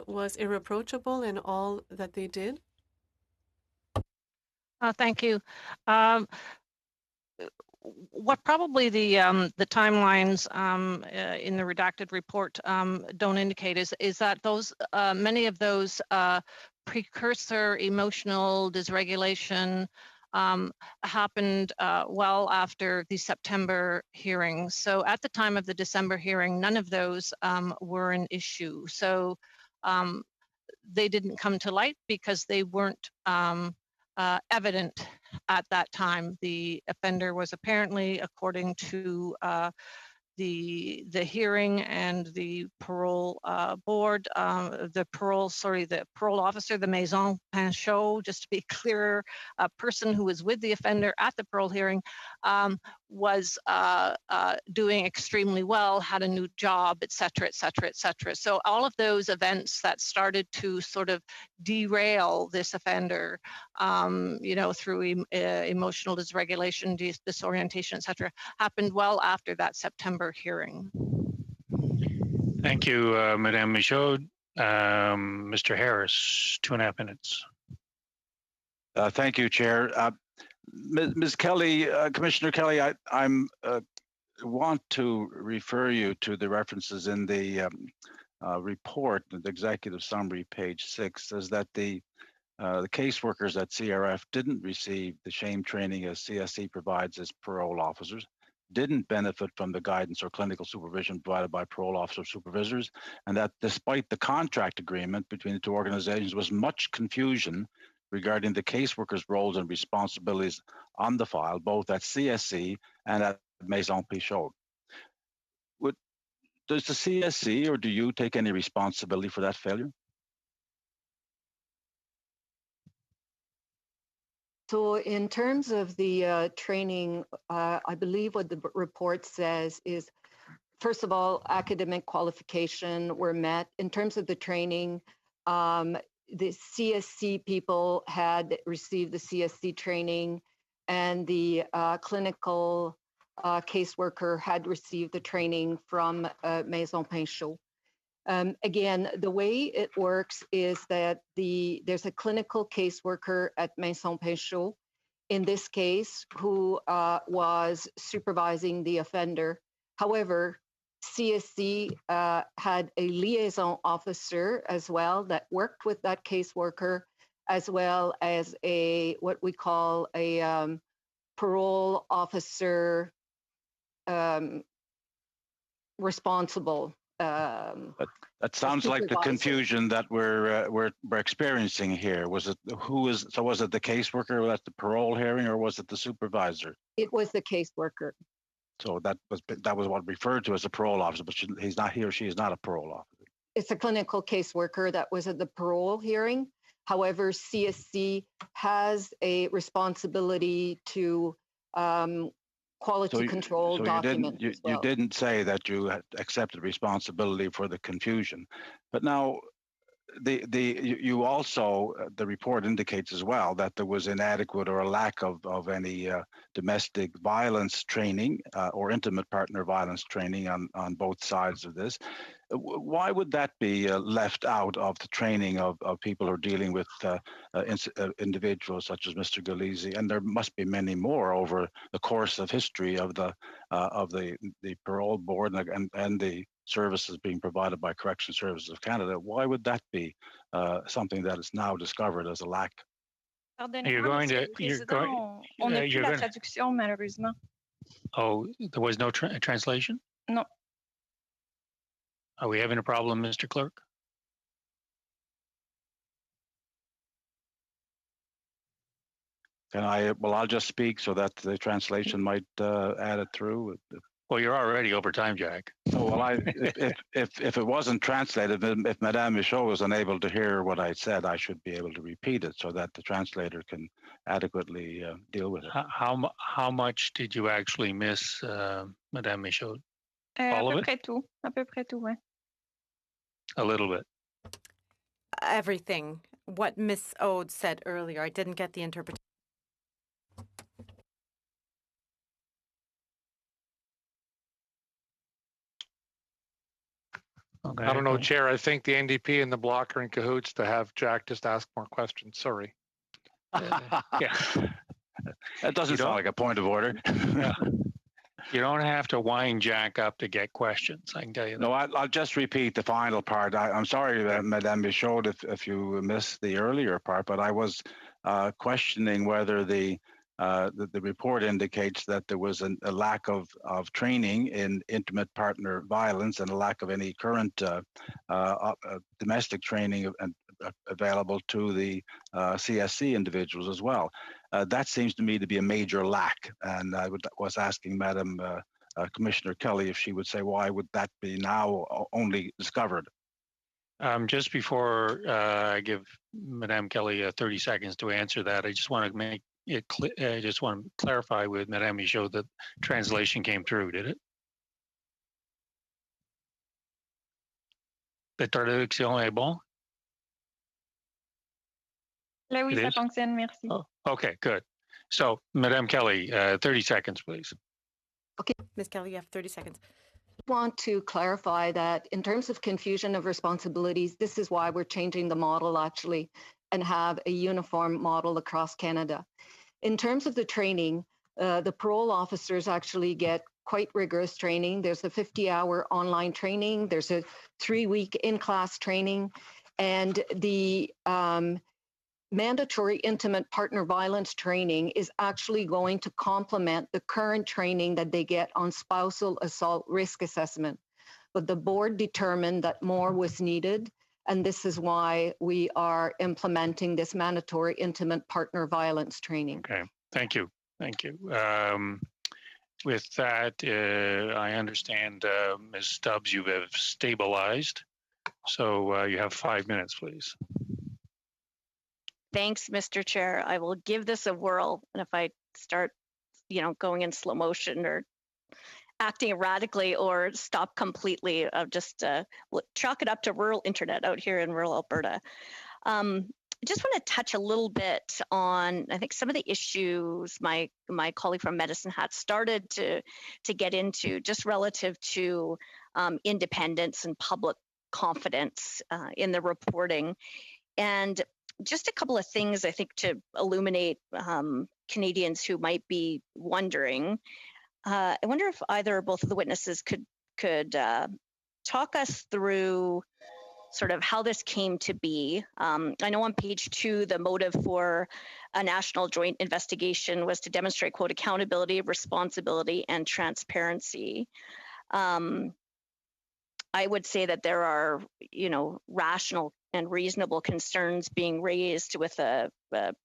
was irreproachable in all that they did? Thank you. What probably the timelines in the redacted report don't indicate is that those many of those precursor emotional dysregulation happened well after the September hearing. So at the time of the December hearing, none of those were an issue. So they didn't come to light because they weren't evident at that time. The offender was apparently, according to the hearing and the parole board, the parole officer, the maison pinchot, just to be clearer, a person who was with the offender at the parole hearing, was doing extremely well, had a new job, et cetera, et cetera, et cetera. So all of those events that started to sort of derail this offender, through emotional dysregulation, disorientation, et cetera, happened well after that September hearing. Thank you, Madame Michaud. Mr. Harris, 2.5 minutes. Thank you, Chair. Ms. Kelly, Commissioner Kelly, I want to refer you to the references in the report, the executive summary, page 6, says that the caseworkers at CRF didn't receive the shame training as CSC provides as parole officers, didn't benefit from the guidance or clinical supervision provided by parole officer supervisors, and that despite the contract agreement between the two organizations was much confusion regarding the caseworkers' roles and responsibilities on the file, both at CSC and at Maison Pinchot. Does the CSC or do you take any responsibility for that failure? So in terms of the training, I believe what the report says is, first of all, academic qualification were met. In terms of the training, the CSC people had received the CSC training, and the clinical caseworker had received the training from Maison Pinchot. Again, the way it works is that there's a clinical caseworker at Maison Pinchot, in this case, who was supervising the offender. However, CSC had a liaison officer as well that worked with that caseworker, as well as what we call a parole officer responsible. That sounds like the confusion that we're experiencing here. Was it was it the caseworker at the parole hearing, or was it the supervisor? It was the caseworker. So that was what referred to as a parole officer, but he's not, he or she is not a parole officer. It's a clinical caseworker that was at the parole hearing. However, CSC has a responsibility to quality control document. You didn't say that you had accepted responsibility for the confusion, but now you also, the report indicates as well that there was inadequate or a lack of any domestic violence training or intimate partner violence training on both sides of this. Why would that be left out of the training of people who are dealing with individuals such as Mr. Galizzi? And there must be many more over the course of history of the parole board and the services being provided by Correction Services of Canada. Why would that be something that is now discovered as a lack? Pardonnez-moi, Monsieur le Président, on n'a plus la traduction, malheureusement. Oh, there was no translation? No. Are we having a problem, Mr. Clerk? I'll just speak so that the translation might add it through. Well, you're already over time, Jack. Oh, well, if it wasn't translated, if Madame Michaud was unable to hear what I said, I should be able to repeat it so that the translator can adequately deal with it. How much did you actually miss, Madame Michaud? All of it? À peu près tout, ouais. A little bit. Everything. What Miss Ode said earlier, I didn't get the interpretation. Okay. I don't know, Chair. I think the NDP and the Bloc are in cahoots to have Jack just ask more questions. Sorry. Yeah. That doesn't sound like a point of order. Yeah. You don't have to wind Jack up to get questions. I can tell you that. No, I'll just repeat the final part. I'm sorry, Madame Michaud, if you missed the earlier part, but I was questioning whether the report indicates that there was a lack of training in intimate partner violence and a lack of any current domestic training available to the CSC individuals as well. That seems to me to be a major lack, and I was asking Madam Commissioner Kelly if she would say why would that be now only discovered. Just before I give Madame Kelly 30 seconds to answer that, I just want to make it I just want to clarify with Madame Michaud that translation came through, did it? La traduction est bon? Là, oui, ça fonctionne, merci. Oh, okay, good. So, Madame Kelly, 30 seconds, please. Okay, Ms. Kelly, you have 30 seconds. I want to clarify that in terms of confusion of responsibilities, this is why we're changing the model actually and have a uniform model across Canada. In terms of the training, the parole officers actually get quite rigorous training. There's a 50-hour online training. There's a 3-week in-class training. And the mandatory intimate partner violence training is actually going to complement the current training that they get on spousal assault risk assessment. But the board determined that more was needed, and this is why we are implementing this mandatory intimate partner violence training. Okay, thank you. Thank you. With that, I understand, Ms. Stubbs, you have stabilized. So you have 5 minutes, please. Thanks, Mr. Chair. I will give this a whirl. And if I start, going in slow motion or acting erratically or stop completely, I'll just chalk it up to rural internet out here in rural Alberta. I just want to touch a little bit on, I think, some of the issues my colleague from Medicine Hat started to get into, just relative to independence and public confidence in the reporting. And just a couple of things, I think, to illuminate Canadians who might be wondering. I wonder if either or both of the witnesses could talk us through sort of how this came to be. I know on page 2, the motive for a national joint investigation was to demonstrate, quote, accountability, responsibility, and transparency. I would say that there are, rational and reasonable concerns being raised with a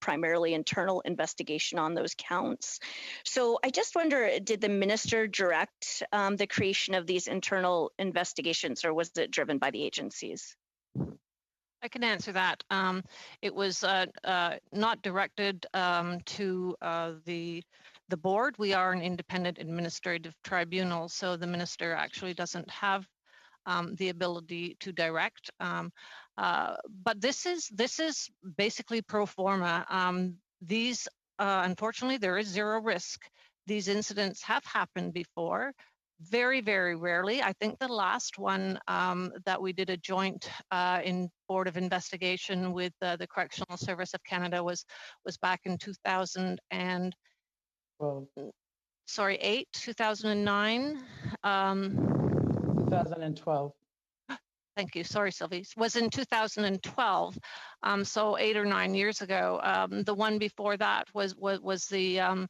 primarily internal investigation on those counts. So I just wonder, did the minister direct the creation of these internal investigations, or was it driven by the agencies? I can answer that. It was not directed to the board. We are an independent administrative tribunal, so the minister actually doesn't have the ability to direct. But this is basically pro forma. These, unfortunately, there is zero risk. These incidents have happened before. Very, very rarely. I think the last one that we did a joint in Board of Investigation with the Correctional Service of Canada was back in 2009. Thousand and 12. Thank you. Sorry, Sylvie. Was in 2012, so 8 or 9 years ago. The one before that was the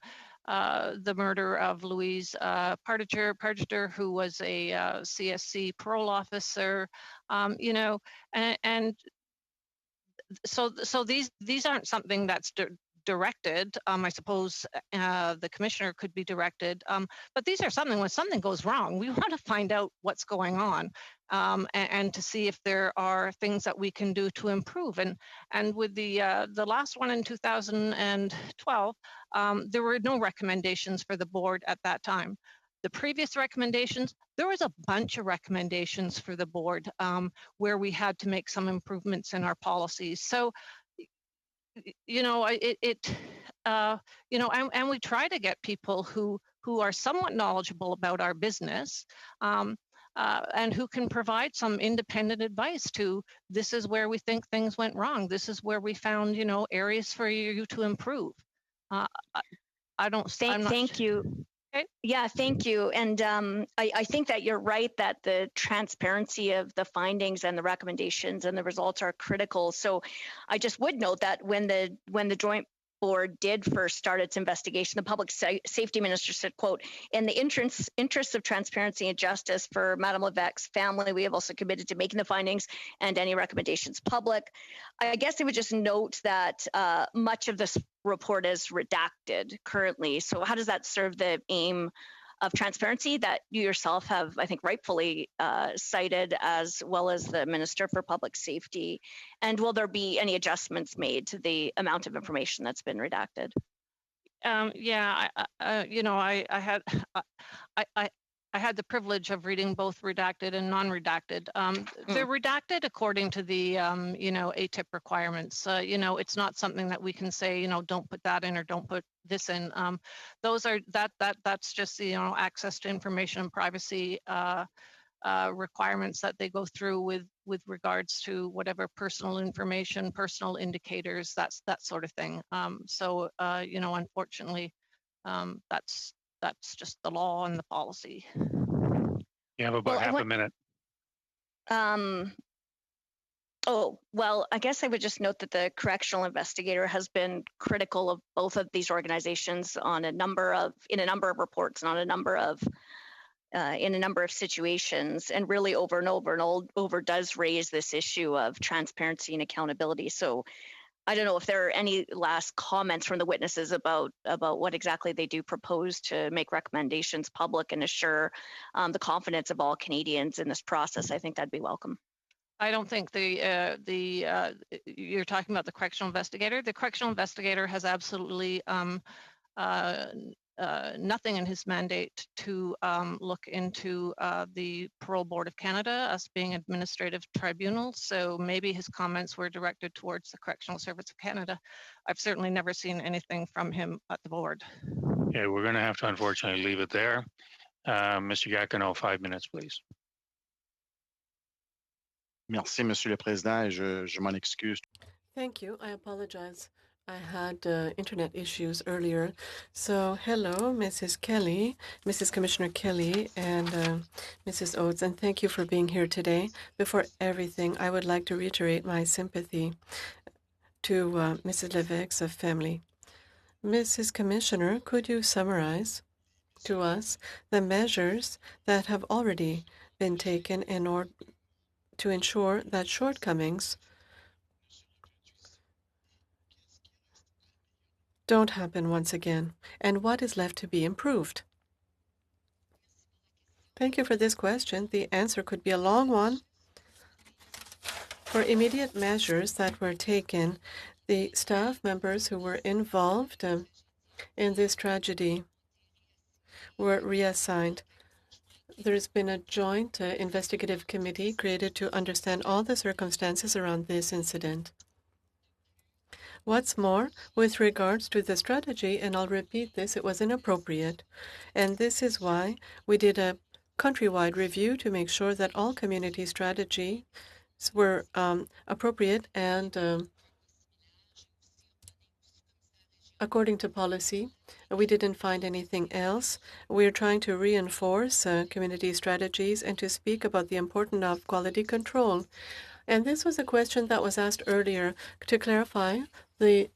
murder of Louise Partager, who was a CSC parole officer. And so these aren't something that's directed. I suppose the commissioner could be directed, but these are something when something goes wrong, we want to find out what's going on and to see if there are things that we can do to improve. And with the last one in 2012, there were no recommendations for the board at that time. The previous recommendations, there was a bunch of recommendations for the board where we had to make some improvements in our policies. So and we try to get people who are somewhat knowledgeable about our business and who can provide some independent advice to, this is where we think things went wrong. This is where we found, areas for you to improve. Thank you. Okay. Yeah, thank you. And I think that you're right that the transparency of the findings and the recommendations and the results are critical. So I just would note that when the joint board did first start its investigation, the public safety minister said, quote, in the interests of transparency and justice for Madame Levesque's family, we have also committed to making the findings and any recommendations public. I guess I would just note that much of this report is redacted currently. So how does that serve the aim of transparency that you yourself have, I think, rightfully cited, as well as the Minister for Public Safety? And will there be any adjustments made to the amount of information that's been redacted? I had the privilege of reading both redacted and non-redacted. They're redacted according to the, ATIP requirements. It's not something that we can say, don't put that in or don't put this in. Those are that's just access to information and privacy requirements that they go through with regards to whatever personal information, personal indicators, that sort of thing. Unfortunately, that's just the law and the policy. You have about half a minute. I guess I would just note that the correctional investigator has been critical of both of these organizations in a number of reports and on in a number of situations, and really over and over does raise this issue of transparency and accountability. So I don't know if there are any last comments from the witnesses about what exactly they do propose to make recommendations public and assure the confidence of all Canadians in this process. I think that'd be welcome. I don't think you're talking about the correctional investigator. The correctional investigator has absolutely nothing in his mandate to look into the Parole Board of Canada, us being administrative tribunal. So maybe his comments were directed towards the Correctional Service of Canada. I've certainly never seen anything from him at the board. Yeah, we're going to have to unfortunately leave it there. Mr. Gatineau, 5 minutes, please. Merci, Monsieur le Président, et je m'en excuse. Thank you. I apologize. I had internet issues earlier. So hello, Mrs. Kelly, Mrs. Commissioner Kelly, and Mrs. Oates, and thank you for being here today. Before everything, I would like to reiterate my sympathy to Mrs. Levesque's family. Mrs. Commissioner, could you summarize to us the measures that have already been taken in order to ensure that shortcomings don't happen once again, and what is left to be improved? Thank you for this question. The answer could be a long one. For immediate measures that were taken, the staff members who were involved in this tragedy were reassigned. There's been a joint investigative committee created to understand all the circumstances around this incident. What's more, with regards to the strategy, and I'll repeat this, it was inappropriate. And this is why we did a countrywide review to make sure that all community strategies were appropriate and according to policy. We didn't find anything else. We're trying to reinforce community strategies and to speak about the importance of quality control. And this was a question that was asked earlier to clarify the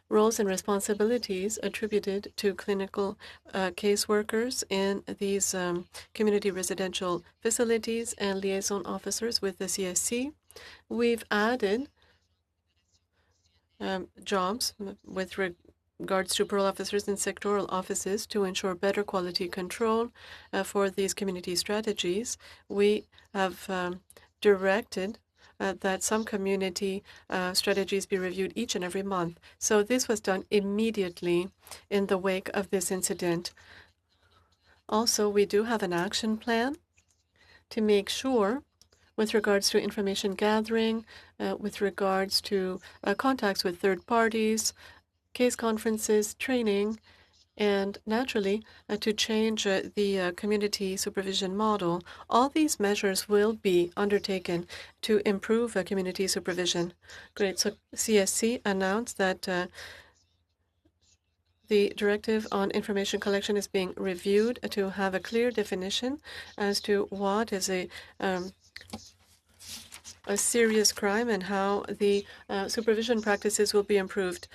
roles and responsibilities attributed to clinical caseworkers in these community residential facilities and liaison officers with the CSC. We've added jobs with regards to parole officers and sectoral offices to ensure better quality control for these community strategies. We have directed that some community strategies be reviewed each and every month. So this was done immediately in the wake of this incident. Also, we do have an action plan to make sure, with regards to information gathering, with regards to contacts with third parties, case conferences, training, and naturally to change the community supervision model. All these measures will be undertaken to improve community supervision. Great. So CSC announced that the directive on information collection is being reviewed to have a clear definition as to what is a serious crime and how the supervision practices will be improved.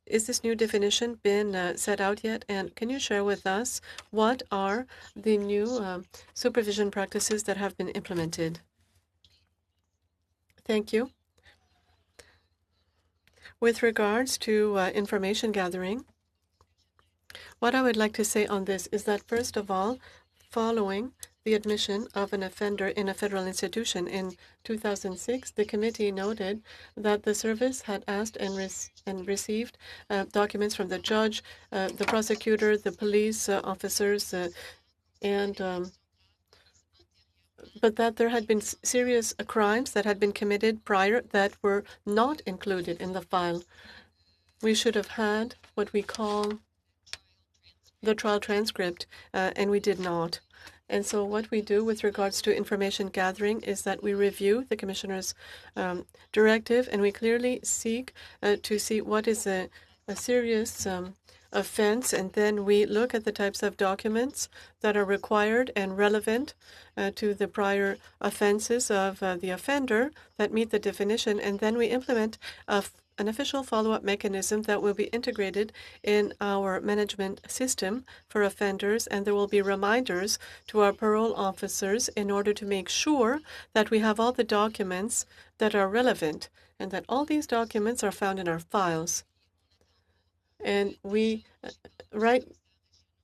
Is this new definition been set out yet? And can you share with us what are the new supervision practices that have been implemented? Thank you. With regards to information gathering, what I would like to say on this is that, first of all, following the admission of an offender in a federal institution in 2006, the committee noted that the service had asked and received documents from the judge, the prosecutor, the police officers, but that there had been serious crimes that had been committed prior that were not included in the file. We should have had what we call the trial transcript, and we did not. And so what we do with regards to information gathering is that we review the Commissioner's directive, and we clearly seek to see what is a serious offense, and then we look at the types of documents that are required and relevant to the prior offenses of the offender that meet the definition, and then we implement an official follow-up mechanism that will be integrated in our management system for offenders, and there will be reminders to our parole officers in order to make sure that we have all the documents that are relevant and that all these documents are found in our files. And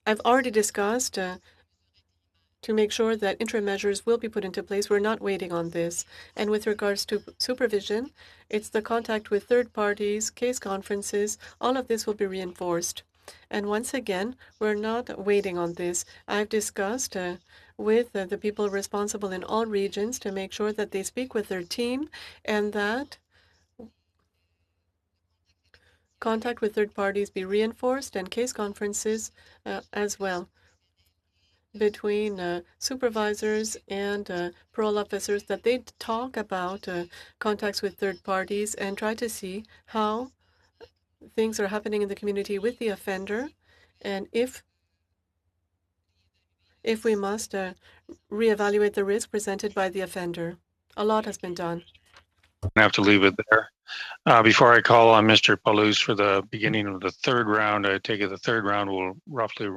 I've already discussed to make sure that interim measures will be put into place. We're not waiting on this. And with regards to supervision, it's the contact with third parties, case conferences, all of this will be reinforced. And once again, we're not waiting on this. I've discussed with the people responsible in all regions to make sure that they speak with their team and that contact with third parties be reinforced and case conferences as well between supervisors and parole officers, that they talk about contacts with third parties and try to see how things are happening in the community with the offender, and if we must reevaluate the risk presented by the offender. A lot has been done. I have to leave it there. Before I call on Mr. Palouse for the beginning of the third round, I take it the third round will roughly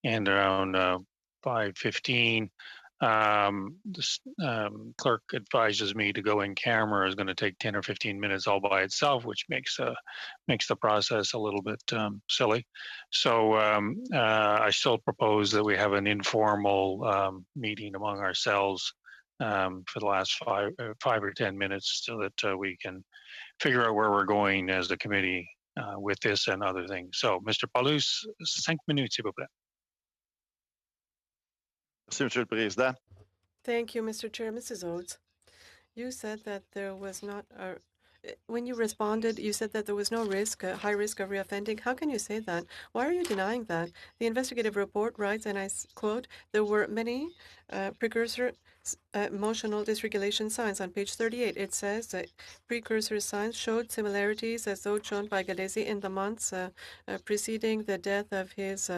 end around 5:15. This clerk advises me to go in camera is going to take 10 or 15 minutes all by itself, which makes the process a little bit silly. So I still propose that we have an informal meeting among ourselves for the last 5 or 10 minutes, so that we can figure out where we're going as a committee with this and other things. So, Mr. Palouse, 5 minutes, s'il vous plaît. Merci, Monsieur le Président. Thank you, Mr. Chair. Mrs. Oates, you said that there was not a... When you responded, you said that there was no risk, high risk of reoffending. How can you say that? Why are you denying that? The investigative report writes, and I quote, there were many precursor emotional dysregulation signs. On page 38, it says that precursor signs showed similarities as those shown by Gallese in the months preceding the death of his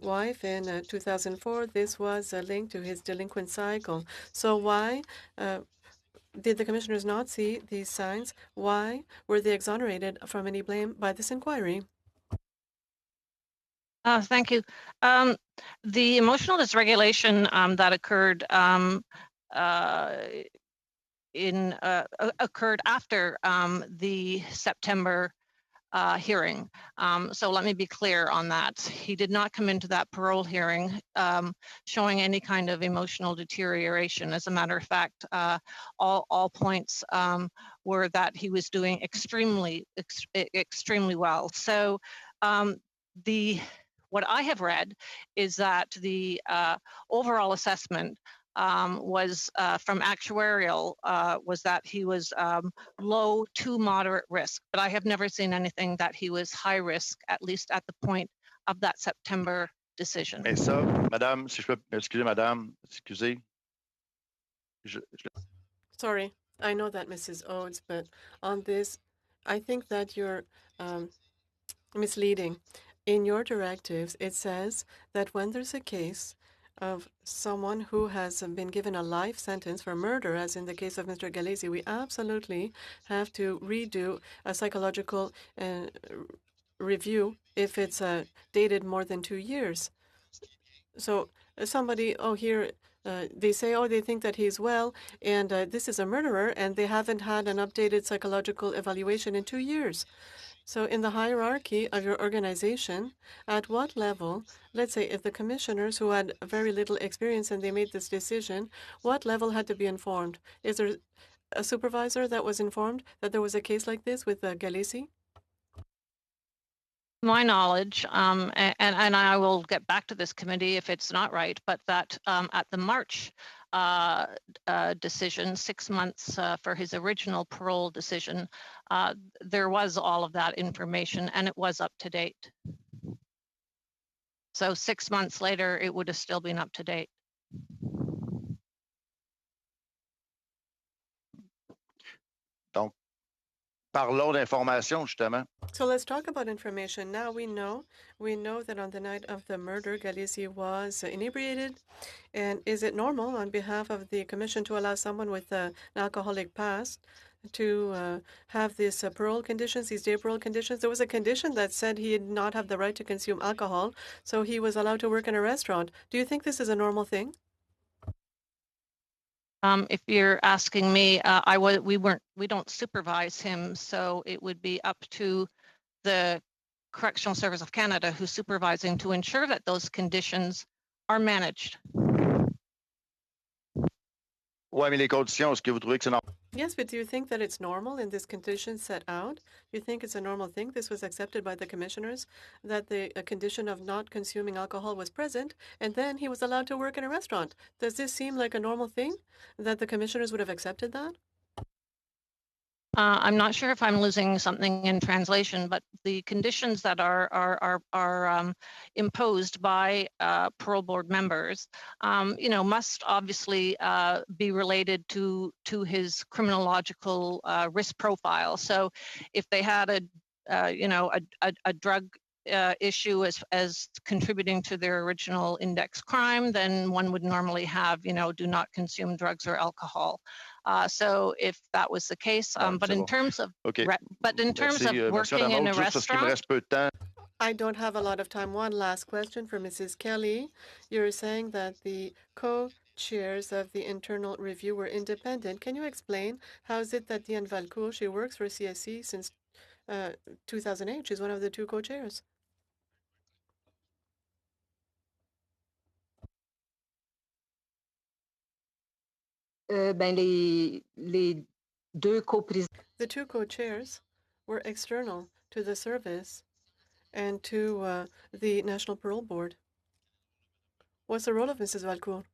wife in 2004. This was linked to his delinquent cycle. So why did the commissioners not see these signs? Why were they exonerated from any blame by this inquiry? Thank you. The emotional dysregulation that occurred occurred after the September hearing. So let me be clear on that. He did not come into that parole hearing showing any kind of emotional deterioration. As a matter of fact, all points were that he was doing extremely well. So what I have read is that the overall assessment was from actuarial was that he was low to moderate risk, but I have never seen anything that he was high risk, at least at the point of that September decision. Mais ça, Madame, si je peux m'excuser, Madame, excusez. Sorry, I know that, Mrs. Oates, but on this, I think that you're misleading. In your directives, it says that when there's a case of someone who has been given a life sentence for murder, as in the case of Mr. Gallese, we absolutely have to redo a psychological review if it's dated more than 2 years. So somebody, they say, they think that he's well, and this is a murderer, and they haven't had an updated psychological evaluation in 2 years. So in the hierarchy of your organization, at what level, let's say if the commissioners who had very little experience and they made this decision, what level had to be informed? Is there a supervisor that was informed that there was a case like this with Gallese? My knowledge, and I will get back to this committee if it's not right, but that at the March decision, 6 months for his original parole decision, there was all of that information and it was up to date. So 6 months later, it would have still been up to date. Donc, parlons d'information, justement. So let's talk about information. Now we know that on the night of the murder, Gallese was inebriated. And is it normal on behalf of the commission to allow someone with an alcoholic past to have these parole conditions, these day parole conditions? There was a condition that said he did not have the right to consume alcohol, so he was allowed to work in a restaurant. Do you think this is a normal thing? If you're asking me, we don't supervise him, so it would be up to the Correctional Service of Canada who's supervising to ensure that those conditions are managed. Ouais, mais les conditions, est-ce que vous trouvez que c'est normal? Yes, but do you think that it's normal in this condition set out? You think it's a normal thing? This was accepted by the commissioners, that the condition of not consuming alcohol was present, and then he was allowed to work in a restaurant. Does this seem like a normal thing, that the commissioners would have accepted that? I'm not sure if I'm losing something in translation, but the conditions that are imposed by parole board members, must obviously be related to his criminological risk profile. So, if they had a drug issue as contributing to their original index crime, then one would normally have, do not consume drugs or alcohol. So if that was the case, but in terms of working in a restaurant, I don't have a lot of time. One last question for Mrs. Kelly. You're saying that the co-chairs of the internal review were independent. Can you explain how is it that Diane Valcourt, she works for CSE since 2008? She's one of the two co-chairs. Les deux The two co-chairs were external to the service and to the National Parole Board. What's the role of Mrs. Valcourt?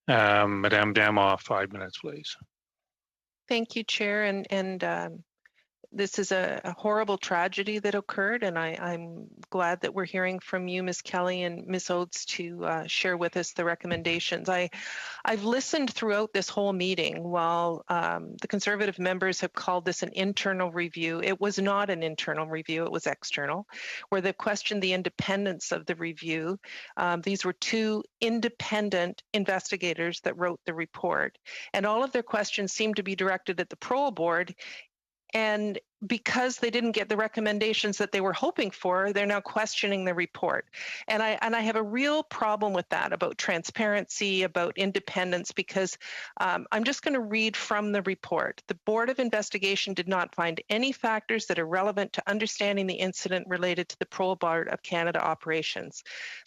Madame Damoff, 5 minutes, please. Thank you, Chair. And this is a horrible tragedy that occurred, and I'm glad that we're hearing from you, Ms. Kelly and Ms. Oates, to share with us the recommendations. I've listened throughout this whole meeting while the Conservative members have called this an internal review. It was not an internal review, it was external, where they questioned the independence of the review. These were two independent investigators that wrote the report, and all of their questions seemed to be directed at the parole board. And because they didn't get the recommendations that they were hoping for, they're now questioning the report. And I have a real problem with that, about transparency, about independence, because I'm just going to read from the report. The Board of Investigation did not find any factors that are relevant to understanding the incident related to the Parole Board of Canada operations.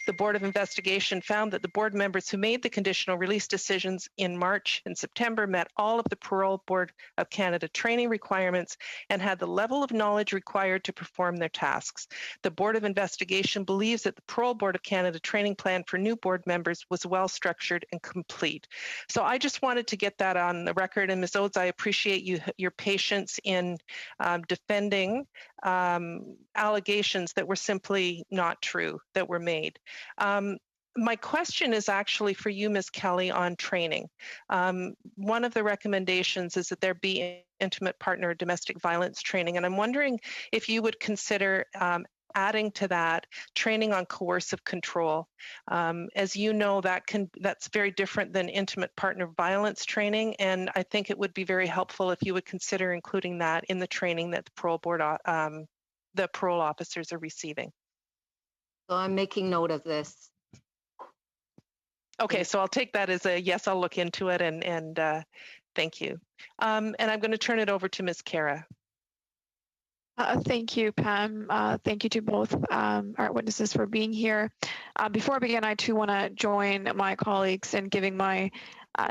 The Board of Investigation found that the board members who made the conditional release decisions in March and September met all of the Parole Board of Canada training requirements and had the level of knowledge required to perform their tasks. The Board of Investigation believes that the Parole Board of Canada training plan for new board members was well structured and complete. So I just wanted to get that on the record. And Ms. Oates, I appreciate your patience in defending allegations that were simply not true, that were made. My question is actually for you, Ms. Kelly, on training. One of the recommendations is that there be intimate partner domestic violence training, and I'm wondering if you would consider adding to that training on coercive control. As you know, that's very different than intimate partner violence training, and I think it would be very helpful if you would consider including that in the training that the parole board, the parole officers are receiving. So I'm making note of this. Okay, so I'll take that as a yes, I'll look into it, and thank you. And I'm going to turn it over to Ms. Kara. Thank you, Pam. Thank you to both our witnesses for being here. Before I begin, I too want to join my colleagues in giving my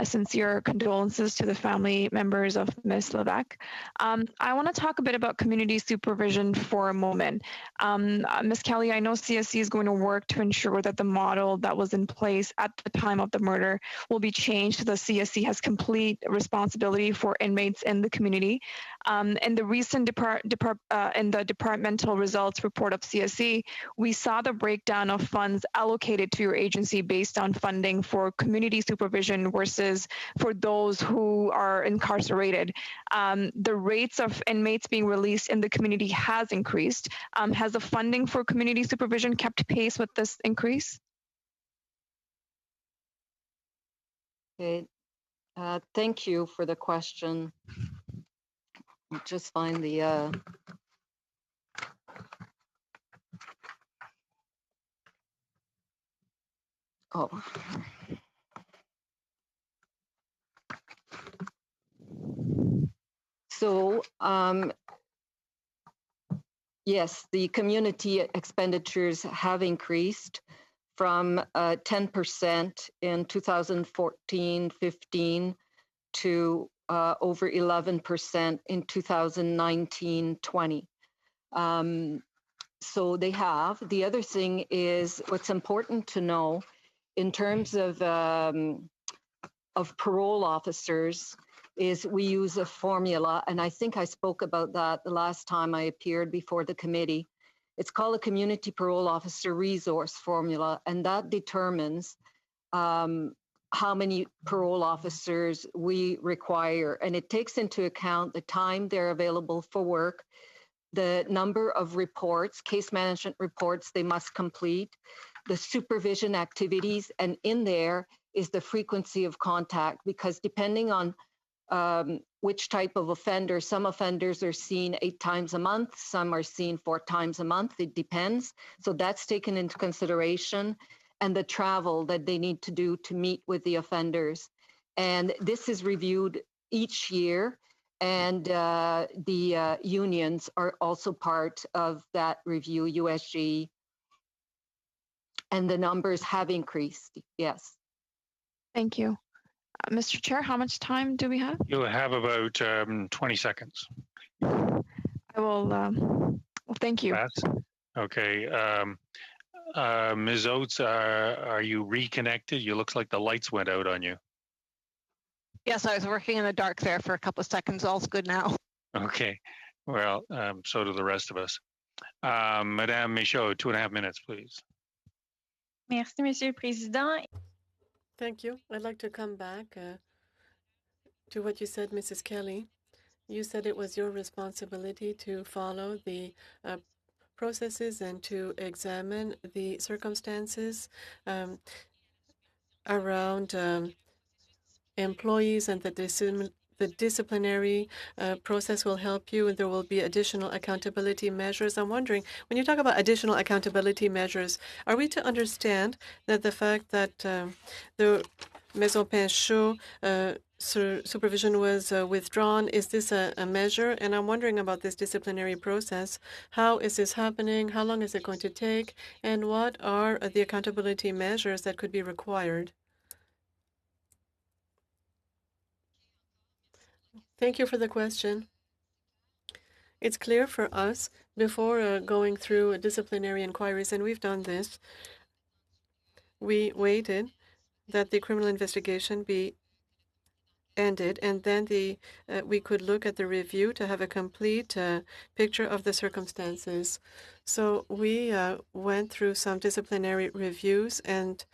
sincere condolences to the family members of Ms. Levesque. I want to talk a bit about community supervision for a moment. Ms. Kelly, I know CSE is going to work to ensure that the model that was in place at the time of the murder will be changed so the CSE has complete responsibility for inmates in the community. In the recent in the departmental results report of CSE, we saw the breakdown of funds allocated to your agency based on funding for community supervision versus for those who are incarcerated. The rates of inmates being released in the community has increased. Has the funding for community supervision kept pace with this increase? Okay. Thank you for the question. Just find the oh. So yes, the community expenditures have increased from 10% in 2014-15 to over 11% in 2019-20. So they have. The other thing is what's important to know in terms of parole officers is we use a formula, and I think I spoke about that the last time I appeared before the committee. It's called a community parole officer resource formula, and that determines how many parole officers we require. And it takes into account the time they're available for work, the number of reports, case management reports they must complete, the supervision activities, and in there is the frequency of contact, because depending on which type of offender, some offenders are seen 8 times a month, some are seen 4 times a month, it depends. So that's taken into consideration, and the travel that they need to do to meet with the offenders. And this is reviewed each year, and the unions are also part of that review, USG, and the numbers have increased, yes. Thank you. Mr. Chair, how much time do we have? You have about 20 seconds. I will, well, thank you. That's okay. Ms. Oates, are you reconnected? You looks like the lights went out on you. Yes, I was working in the dark there for a couple of seconds. All's good now. Okay. Well, so do the rest of us. Madame Michaud, 2.5 minutes, please. Merci, Monsieur le Président. Thank you. I'd like to come back to what you said, Mrs. Kelly. You said it was your responsibility to follow the processes and to examine the circumstances around employees, and the disciplinary process will help you, and there will be additional accountability measures. I'm wondering, when you talk about additional accountability measures, are we to understand that the fact that the Maison Pinchot supervision was withdrawn, is this a measure? And I'm wondering about this disciplinary process. How is this happening? How long is it going to take? And what are the accountability measures that could be required? Thank you for the question. It's clear for us before going through disciplinary inquiries, and we've done this, we waited that the criminal investigation be ended, and then we could look at the review to have a complete picture of the circumstances. So we went through some disciplinary reviews, and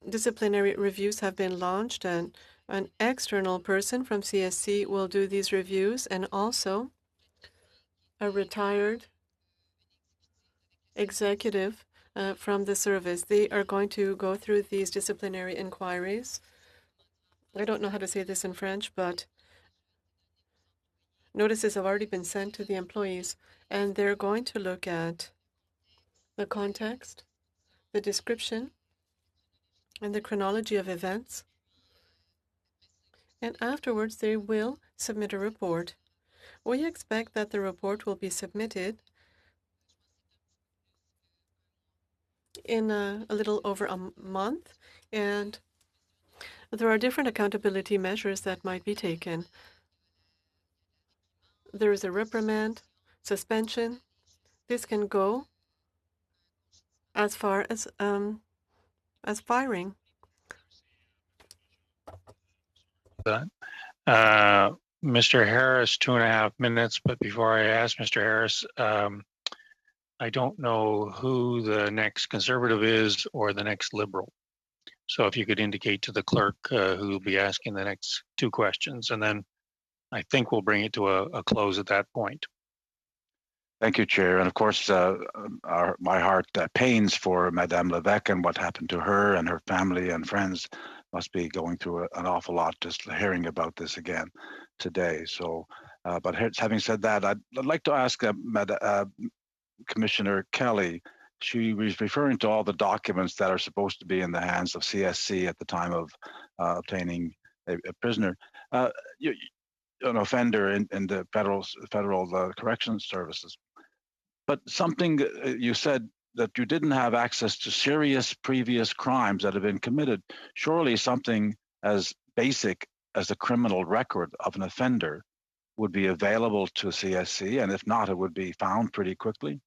disciplinary reviews have been launched, and an external person from CSC will do these reviews, and also a retired executive from the service. They are going to go through these disciplinary inquiries. I don't know how to say this in French, but notices have already been sent to the employees, and they're going to look at the context, the description, and the chronology of events. And afterwards, they will submit a report. We expect that the report will be submitted in a little over a month, and there are different accountability measures that might be taken. There is a reprimand, suspension. This can go as far as firing. Mr. Harris, 2.5 minutes. But before I ask Mr. Harris, I don't know who the next Conservative is or the next Liberal. So if you could indicate to the clerk who will be asking the next 2 questions, and then I think we'll bring it to a close at that point. Thank you, Chair. And of course, my heart pains for Madame Levesque and what happened to her, and her family and friends must be going through an awful lot just hearing about this again today. So, but having said that, I'd like to ask Commissioner Kelly. She was referring to all the documents that are supposed to be in the hands of CSC at the time of obtaining a prisoner. An offender in the federal corrections services. But something you said that you didn't have access to serious previous crimes that have been committed. Surely something as basic as a criminal record of an offender would be available to CSC, and if not, it would be found pretty quickly.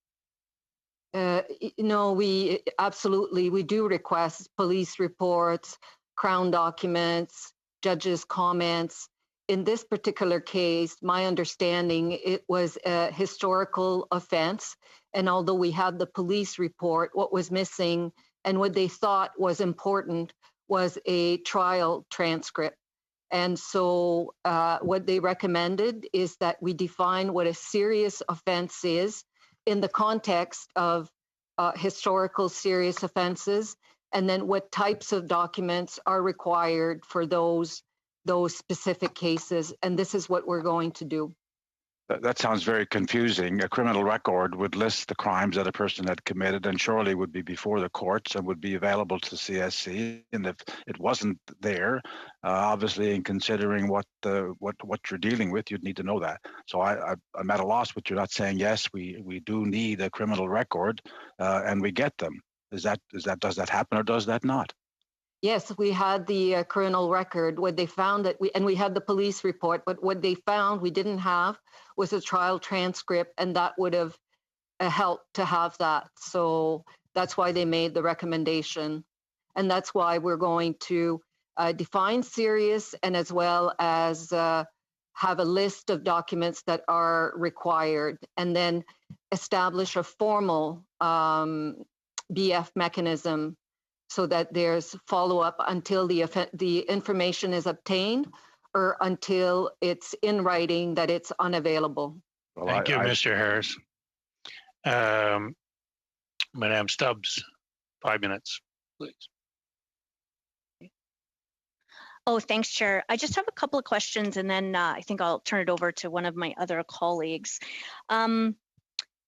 No, we absolutely, we do request police reports, Crown documents, judges' comments. In this particular case, my understanding, it was a historical offense. And although we had the police report, what was missing and what they thought was important was a trial transcript. And so what they recommended is that we define what a serious offense is in the context of historical serious offenses, and then what types of documents are required for those specific cases. And this is what we're going to do. That sounds very confusing. A criminal record would list the crimes that a person had committed and surely would be before the courts and would be available to CSC. And if it wasn't there, obviously in considering what you're dealing with, you'd need to know that. So I'm at a loss, but you're not saying, yes, we do need a criminal record and we get them. Does that happen or does that not? Yes, we had the criminal record. What they found we had the police report, but what they found we didn't have was a trial transcript, and that would have helped to have that. So that's why they made the recommendation, and that's why we're going to define serious, and as well as have a list of documents that are required, and then establish a formal BF mechanism, so that there's follow-up until the information is obtained or until it's in writing that it's unavailable. Well, Thank you, Mr. Harris. Madame Stubbs, 5 minutes, please. Oh, thanks, Chair. I just have a couple of questions, and then I think I'll turn it over to one of my other colleagues.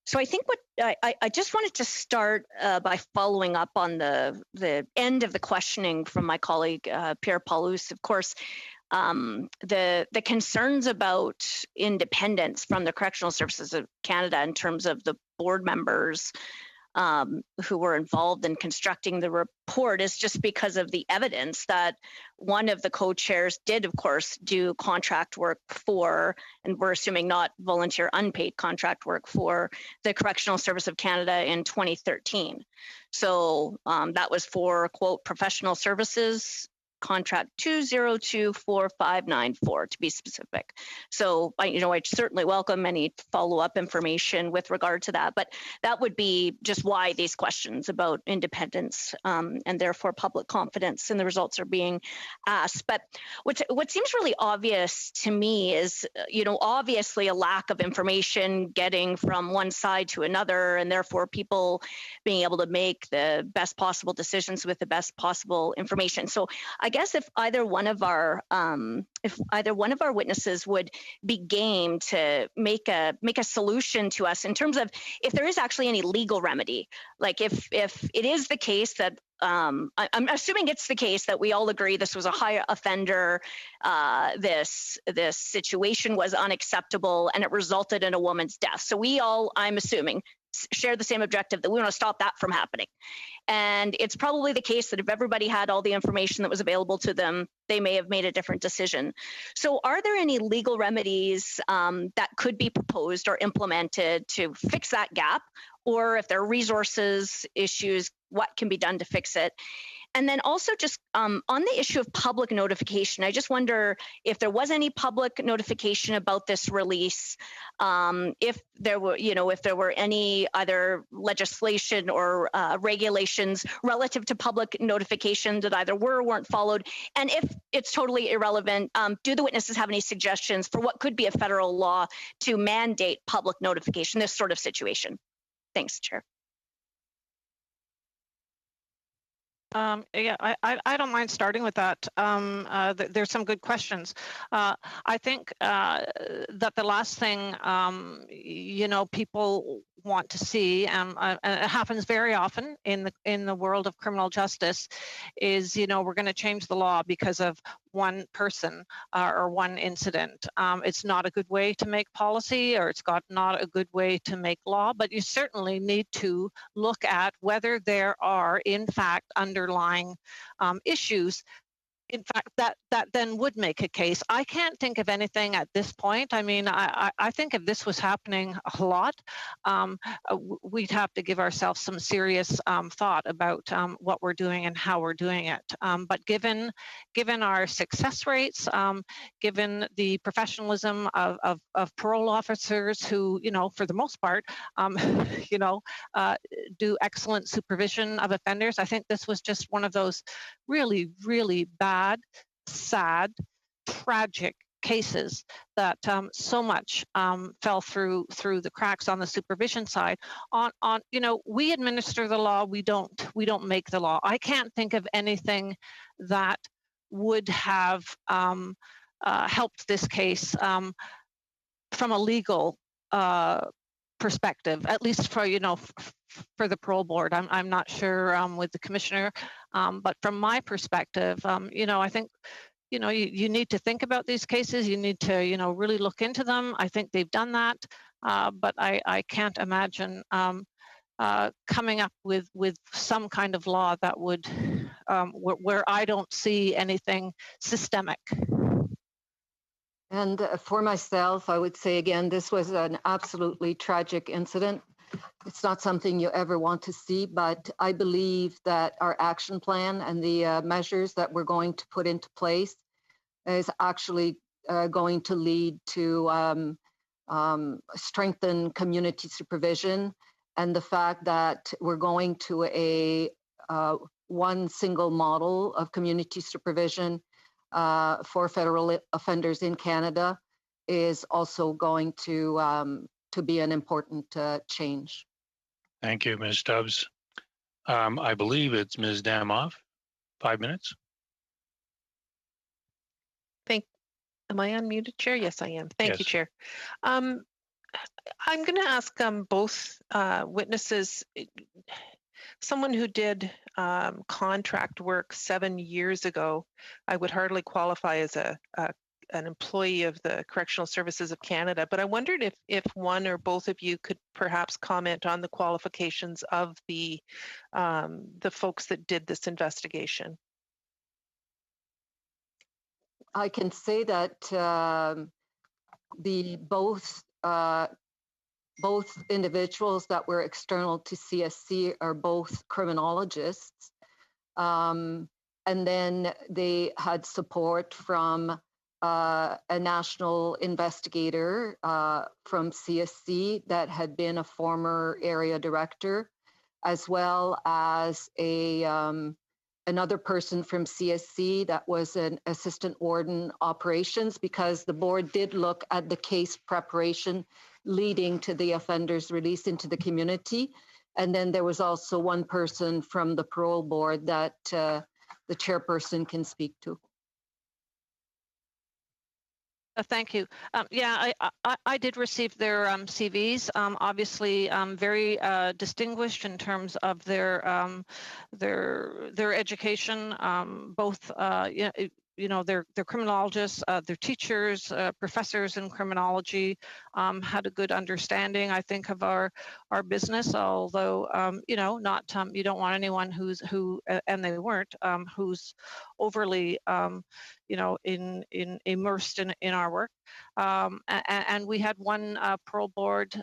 So I think what I just wanted to start by following up on the end of the questioning from my colleague Pierre Paulus. Of course, the concerns about independence from the Correctional Services of Canada in terms of the board members who were involved in constructing the report is just because of the evidence that one of the co-chairs did, of course, do contract work for, and we're assuming not volunteer unpaid contract work for, the Correctional Service of Canada in 2013. So that was for, quote, professional services, contract 2024594 to be specific. So I certainly welcome any follow-up information with regard to that, but that would be just why these questions about independence and therefore public confidence in the results are being asked. But what seems really obvious to me is, obviously a lack of information getting from one side to another, and therefore people being able to make the best possible decisions with the best possible information. So I guess if either one of our witnesses would be game to make a solution to us in terms of if there is actually any legal remedy, like if it is the case that I'm assuming it's the case that we all agree this was a high offender, this situation was unacceptable, and it resulted in a woman's death. So we all, I'm assuming, share the same objective that we want to stop that from happening. And it's probably the case that if everybody had all the information that was available to them, they may have made a different decision. So are there any legal remedies that could be proposed or implemented to fix that gap? Or if there are resources issues, what can be done to fix it? And then also just on the issue of public notification, I just wonder if there was any public notification about this release, if there were any either legislation or regulations relative to public notification that either were or weren't followed. And if it's totally irrelevant, do the witnesses have any suggestions for what could be a federal law to mandate public notification, this sort of situation? Thanks, Chair. Yeah, I don't mind starting with that. There's some good questions. I think that the last thing, people want to see, and it happens very often in the world of criminal justice, is we're going to change the law because of one person or one incident. It's not a good way to make policy, or it's not a good way to make law, but you certainly need to look at whether there are, in fact, underlying issues. In fact, that then would make a case. I can't think of anything at this point. I mean, I think if this was happening a lot, we'd have to give ourselves some serious thought about what we're doing and how we're doing it. But given our success rates, given the professionalism of parole officers who, for the most part, do excellent supervision of offenders, I think this was just one of those really, really bad, sad, tragic cases that so much fell through the cracks on the supervision side. We administer the law. We don't make the law. I can't think of anything that would have helped this case from a legal perspective, at least for for the parole board. I'm not sure with the commissioner, but from my perspective, I think you need to think about these cases. You need to really look into them. I think they've done that, but I can't imagine coming up with some kind of law that would where I don't see anything systemic. And for myself, I would say again, this was an absolutely tragic incident. It's not something you ever want to see, but I believe that our action plan and the measures that we're going to put into place is actually going to lead to strengthen community supervision, and the fact that we're going to a one single model of community supervision for federal offenders in Canada is also going to be an important change. Thank you, Ms. Stubbs. I believe it's Ms. Damoff. 5 minutes. Am I unmuted, Chair? Yes, I am. Thank you, Yes. Chair. I'm going to ask both witnesses, someone who did contract work 7 years ago, I would hardly qualify as an employee of the Correctional Services of Canada, but I wondered if one or both of you could perhaps comment on the qualifications of the folks that did this investigation. I can say that both individuals that were external to CSC are both criminologists, and then they had support from a national investigator from CSC that had been a former area director, as well as another person from CSC that was an assistant warden operations, because the board did look at the case preparation leading to the offender's release into the community. And then there was also one person from the parole board that the chairperson can speak to. Thank you. Yeah, I did receive their CVs. Obviously, very distinguished in terms of their education. Both, they're criminologists, they're teachers, professors in criminology, had a good understanding, I think, of our business. Although, not you don't want anyone and they weren't, who's overly, immersed in our work. And we had one parole board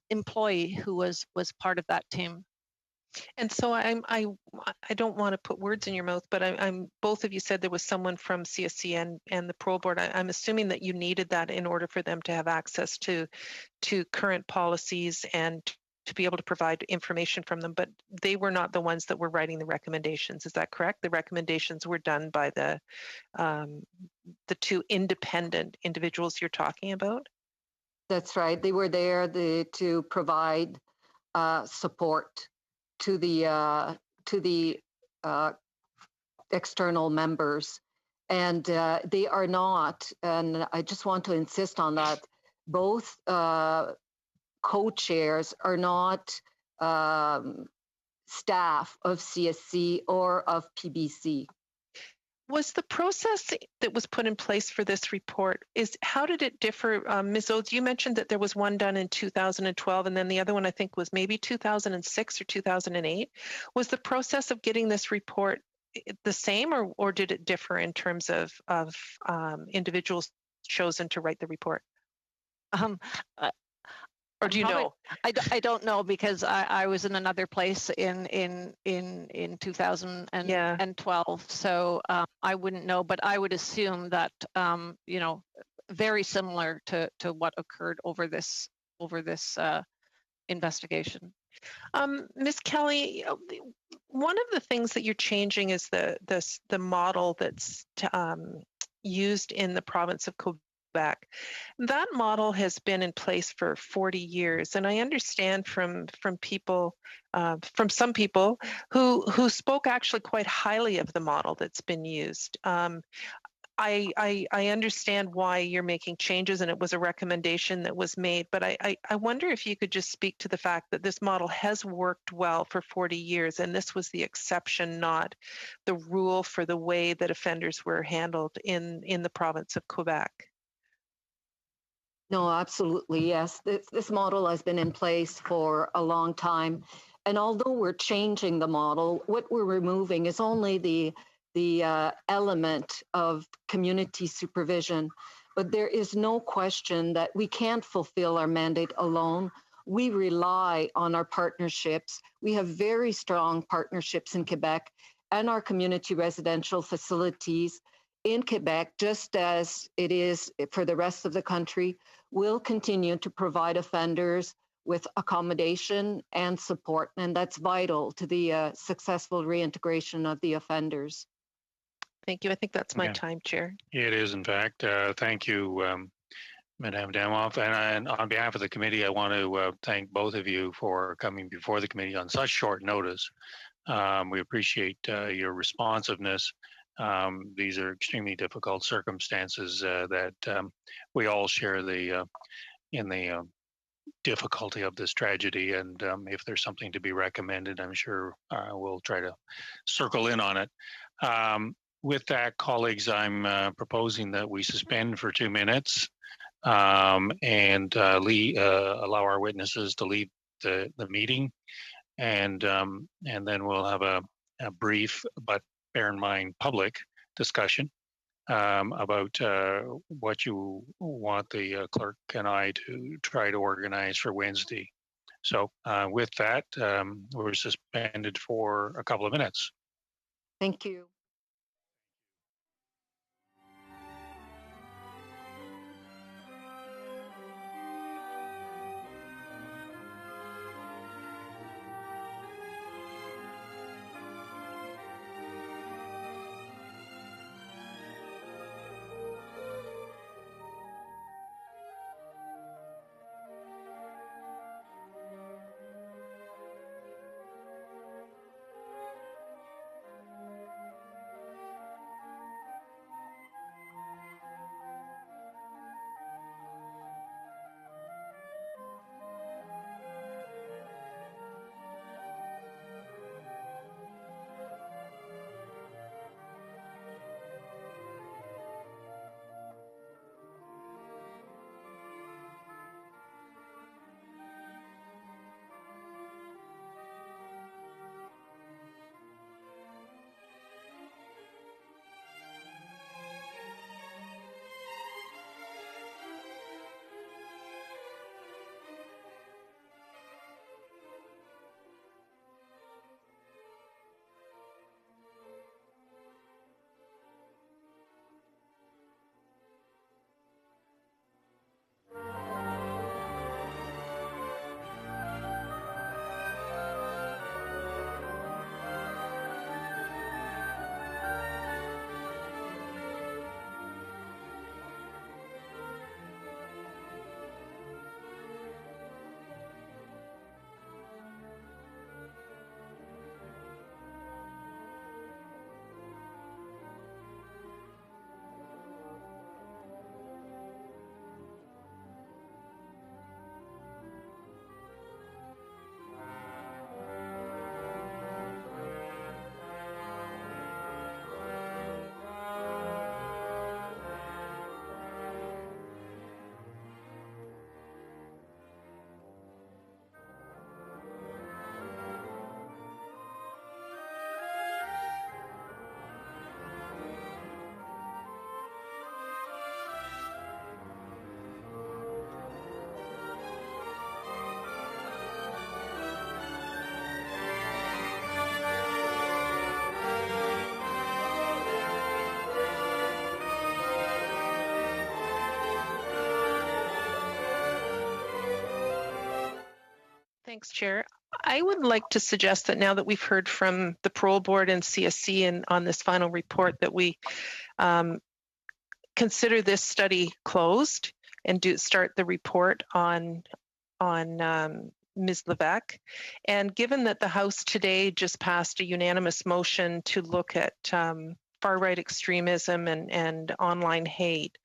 employee who was part of that team. And so I don't want to put words in your mouth, but I'm both of you said there was someone from CSC and the parole board. I'm assuming that you needed that in order for them to have access to current policies and to be able to provide information from them, but they were not the ones that were writing the recommendations. Is that correct? The recommendations were done by the two independent individuals you're talking about? That's right. They were there to provide support to the external members, and they are not. And I just want to insist on that. Both co-chairs are not staff of CSC or of PBC. Was the process that was put in place for this report, how did it differ? Ms. Oates, you mentioned that there was one done in 2012, and then the other one I think was maybe 2006 or 2008. Was the process of getting this report the same, or did it differ in terms of individuals chosen to write the report? Or do you know? I don't know, because I was in another place in 2012, so I wouldn't know, but I would assume that very similar to what occurred over this investigation. Ms. Kelly, one of the things that you're changing is the model that's used in the province of Quebec. That model has been in place for 40 years, and I understand from people, from some people who spoke actually quite highly of the model that's been used. I understand why you're making changes, and it was a recommendation that was made, but I wonder if you could just speak to the fact that this model has worked well for 40 years, and this was the exception, not the rule, for the way that offenders were handled in the province of Quebec. No, absolutely, yes. This model has been in place for a long time. And although we're changing the model, what we're removing is only the element of community supervision. But there is no question that we can't fulfill our mandate alone. We rely on our partnerships. We have very strong partnerships in Quebec and our community residential facilities in Quebec, just as it is for the rest of the country, will continue to provide offenders with accommodation and support, and that's vital to the successful reintegration of the offenders. Thank you. I think that's my time, Chair. It is, in fact. Thank you, Madame Damoff. And on behalf of the committee, I want to thank both of you for coming before the committee on such short notice. We appreciate your responsiveness. These are extremely difficult circumstances that we all share in the difficulty of this tragedy. And if there's something to be recommended, I'm sure we'll try to circle in on it. With that, colleagues, I'm proposing that we suspend for 2 minutes and allow our witnesses to leave the meeting, and then we'll have a brief, but bear in mind, public discussion about what you want the clerk and I to try to organize for Wednesday. So with that, we're suspended for a couple of minutes. Thank you. Thanks, Chair. I would like to suggest that now that we've heard from the Parole Board and CSC and on this final report, that we consider this study closed and start the report on Ms. Levesque. And given that the House today just passed a unanimous motion to look at far-right extremism and online hate,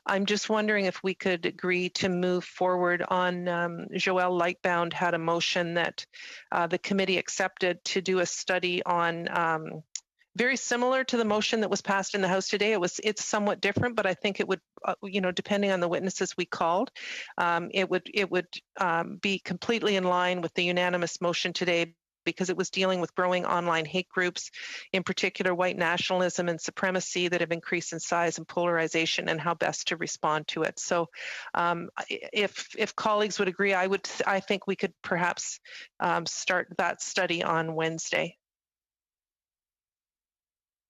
I'm just wondering if we could agree to move forward on Joelle Lightbound had a motion that the committee accepted to do a study on very similar to the motion that was passed in the House today. It's somewhat different, but I think it would, depending on the witnesses we called, it would be completely in line with the unanimous motion today, because it was dealing with growing online hate groups, in particular white nationalism and supremacy that have increased in size and polarization, and how best to respond to it. So if colleagues would agree, I think we could perhaps start that study on Wednesday.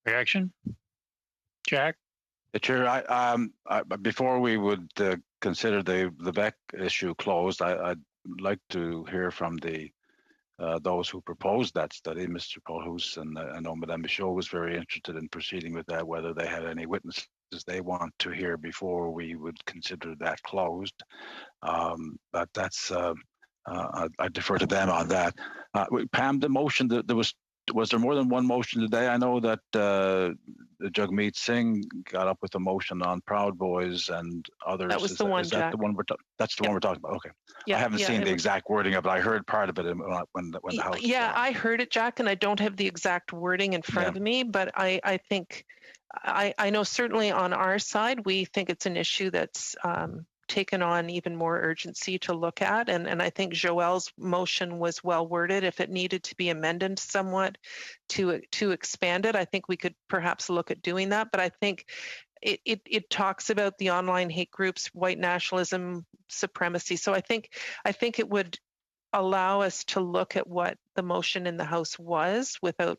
Reaction? Jack? Chair, before we would consider the Beck issue closed, I'd like to hear from those who proposed that study, Mr. Paulhus, and I know Madame Michaud was very interested in proceeding with that, whether they had any witnesses they want to hear before we would consider that closed. But that's, I defer to them on that. Pam, the motion, was there more than one motion today? I know that Jagmeet Singh got up with a motion on Proud Boys and others. That was the one, Jack. That's the one we're talking about. Okay. Yeah, I haven't seen the exact wording of it. I heard part of it when the House. Yeah, I heard it, Jack, and I don't have the exact wording in front of me, but I think I know certainly on our side we think it's an issue that's taken on even more urgency to look at, and I think Joelle's motion was well worded. If it needed to be amended somewhat to expand it, I think we could perhaps look at doing that. But I think it talks about the online hate groups, white nationalism, supremacy. So I think it would allow us to look at what the motion in the House was without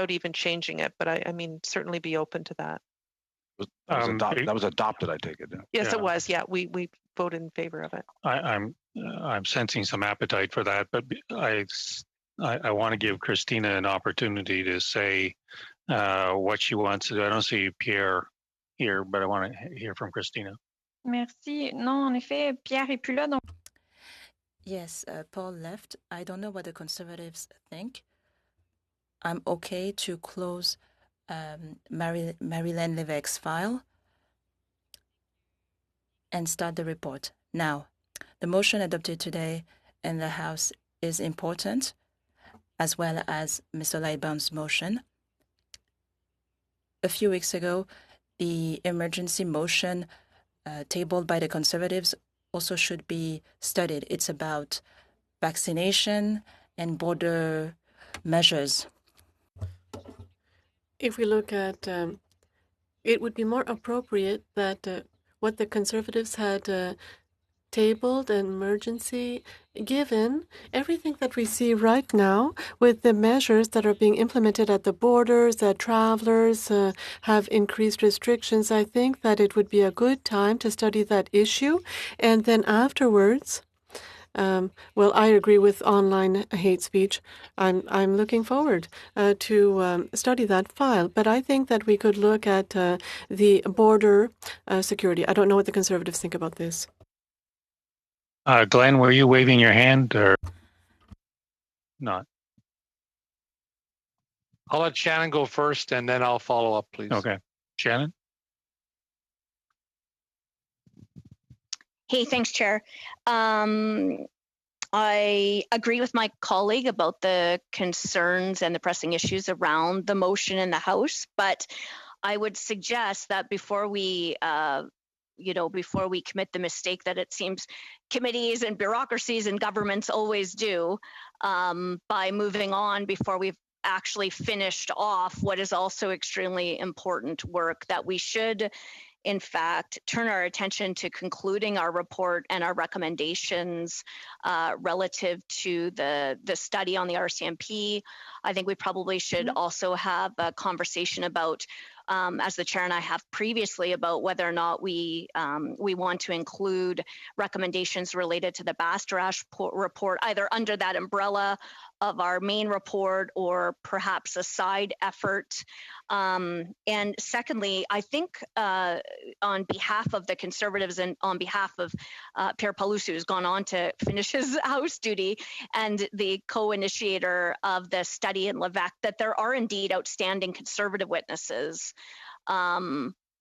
even changing it. But I mean, certainly be open to that. That was adopted, I take it. Yeah. Yes, it was. Yeah, we voted in favor of it. I'm sensing some appetite for that, but I want to give Christina an opportunity to say what she wants to do. I don't see Pierre here, but I want to hear from Christina. Merci. Non, en effet, Pierre est plus là. Donc... Yes, Paul left. I don't know what the Conservatives think. I'm okay to close Marilyn Levesque's file and start the report. Now, the motion adopted today in the House is important, as well as Mr. Lightbound's motion. A few weeks ago, the emergency motion tabled by the Conservatives also should be studied. It's about vaccination and border measures. If we look at, it would be more appropriate that what the Conservatives had tabled an emergency, given everything that we see right now with the measures that are being implemented at the borders, that travelers have increased restrictions. I think that it would be a good time to study that issue. And then afterwards, well, I agree with online hate speech. I'm looking forward to study that file. But I think that we could look at the border security. I don't know what the Conservatives think about this. Glenn, were you waving your hand or not? I'll let Shannon go first, and then I'll follow up, please. Okay. Shannon? Hey, thanks, Chair. I agree with my colleague about the concerns and the pressing issues around the motion in the House, but I would suggest that before we commit the mistake that it seems committees and bureaucracies and governments always do, by moving on before we've actually finished off what is also extremely important work, that we should in fact turn our attention to concluding our report and our recommendations relative to the study on the RCMP. I think we probably should also have a conversation about as the chair and I have previously, about whether or not we want to include recommendations related to the Bastarache report, either under that umbrella of our main report or perhaps a side effort. And secondly, I think on behalf of the Conservatives and on behalf of Pierre Palousse, who's gone on to finish his House duty, and the co-initiator of the study in Lévesque, that there are indeed outstanding Conservative witnesses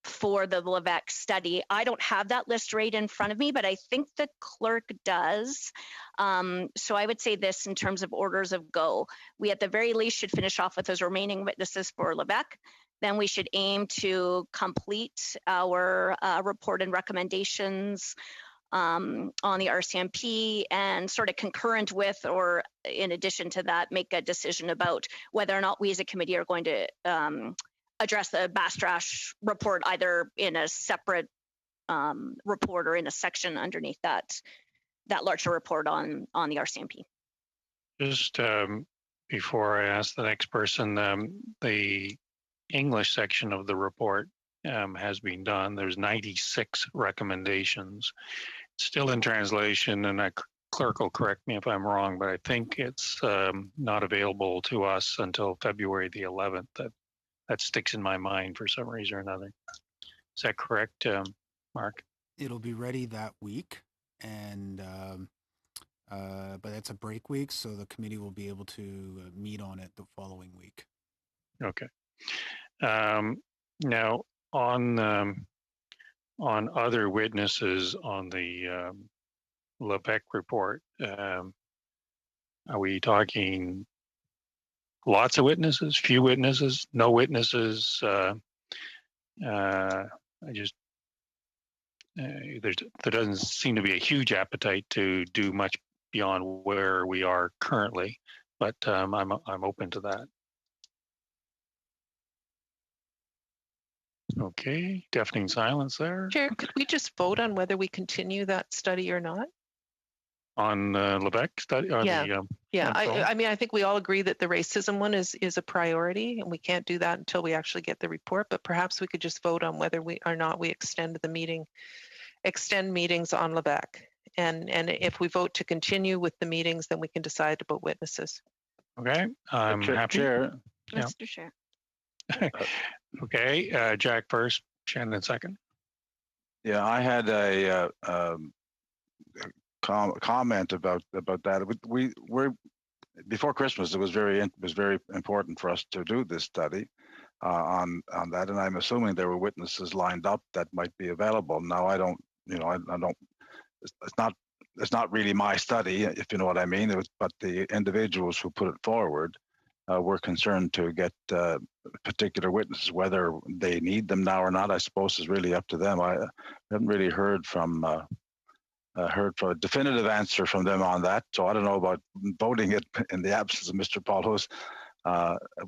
for the Lévesque study. I don't have that list right in front of me, but I think the clerk does. So I would say this in terms of orders of go. We at the very least should finish off with those remaining witnesses for Lévesque. Then we should aim to complete our report and recommendations on the RCMP, and sort of concurrent with, or in addition to that, make a decision about whether or not we as a committee are going to address the Bastarache report either in a separate report or in a section underneath that larger report on the RCMP. Just before I ask the next person, the English section of the report has been done. There's 96 recommendations. It's still in translation, and a clerk will correct me if I'm wrong, but I think it's not available to us until February the 11th. That sticks in my mind for some reason or another. Is that correct, Mark? It'll be ready that week, and but it's a break week, so the committee will be able to meet on it the following week. Okay. Now on other witnesses on the Lévesque report, are we talking lots of witnesses, few witnesses, no witnesses? There doesn't seem to be a huge appetite to do much beyond where we are currently, but I'm open to that. Okay, deafening silence there. Chair, could we just vote on whether we continue that study or not? On Lévesque study? Yeah. I mean, I think we all agree that the racism one is a priority, and we can't do that until we actually get the report. But perhaps we could just vote on whether we extend meetings on Lévesque. And if we vote to continue with the meetings, then we can decide about witnesses. Okay, I'm happy. Chair. Mr. Chair. Okay, Jack first, Shannon second. Yeah, I had a comment about that. We're before Christmas. It was very important for us to do this study on that, and I'm assuming there were witnesses lined up that might be available. Now I don't. It's not really my study, if you know what I mean. But the individuals who put it forward were concerned to get particular witnesses. Whether they need them now or not, I suppose, is really up to them. I haven't really heard from a definitive answer from them on that. So I don't know about voting it in the absence of Mr. Palousse.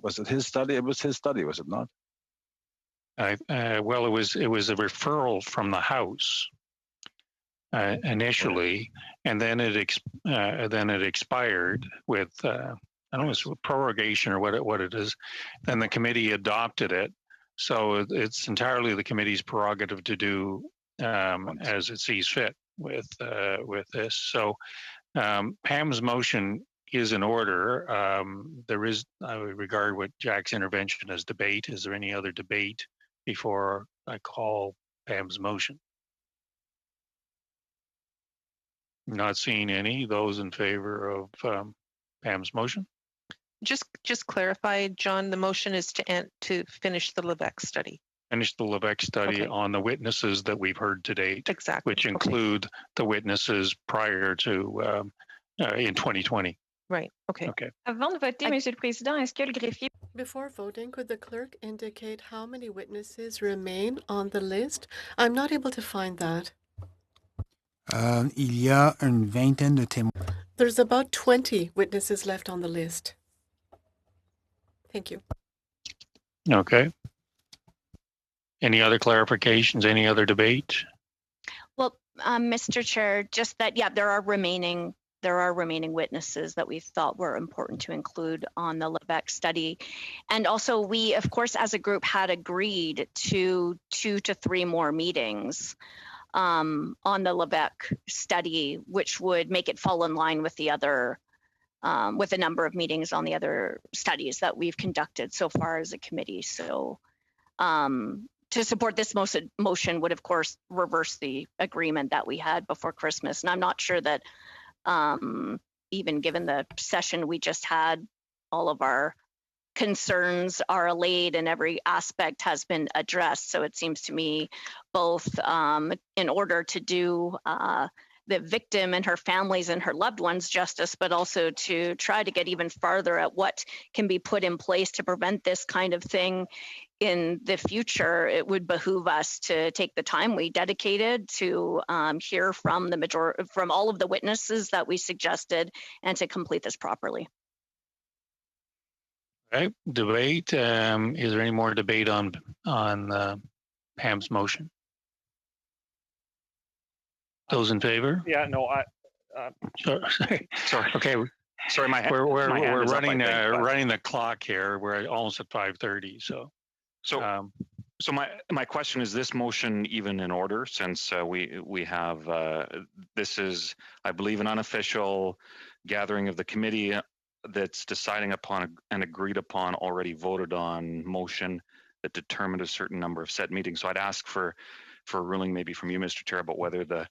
Was it his study? It was his study, was it not? Well, it was a referral from the House initially, and then it expired with I don't know, it's prorogation or what it is. Then the committee adopted it, so it's entirely the committee's prerogative to do as it sees fit with this. So Pam's motion is in order. I would regard what Jack's intervention as debate. Is there any other debate before I call Pam's motion? Not seeing any. Those in favor of Pam's motion? Just clarify, John, the motion is to finish the Lévesque study. Finish the Lévesque study on the witnesses that we've heard to date, exactly, which include the witnesses prior to in 2020. Right. Okay. Avant de voter, Monsieur le Président, est-ce que le greffier... Before voting, could the clerk indicate how many witnesses remain on the list? I'm not able to find that. Il y a une vingtaine de témoins. There's about 20 witnesses left on the list. Thank you. Okay. Any other clarifications? Any other debate? Well, Mr. Chair, just that, there are remaining there are remaining witnesses that we thought were important to include on the Lebec study. And also we, of course, as a group had agreed to 2 to 3 more meetings on the Lebec study, which would make it fall in line with the other, with a number of meetings on the other studies that we've conducted so far as a committee. So to support this motion would, of course, reverse the agreement that we had before Christmas. And I'm not sure that even given the session we just had, all of our concerns are allayed and every aspect has been addressed. So it seems to me both in order to do the victim and her families and her loved ones justice, but also to try to get even farther at what can be put in place to prevent this kind of thing in the future, it would behoove us to take the time we dedicated to hear from from all of the witnesses that we suggested and to complete this properly. Okay, debate. Is there any more debate on Pam's motion? Those in favor? Yeah, no, Sorry. Okay. Sorry, we're running up, running the clock here. We're almost at 5:30. So my question is: this motion even in order? Since we have this is, I believe, an unofficial gathering of the committee that's deciding upon an agreed upon, already voted on motion that determined a certain number of set meetings. So I'd ask for a ruling maybe from you, Mr. Chair, about whether the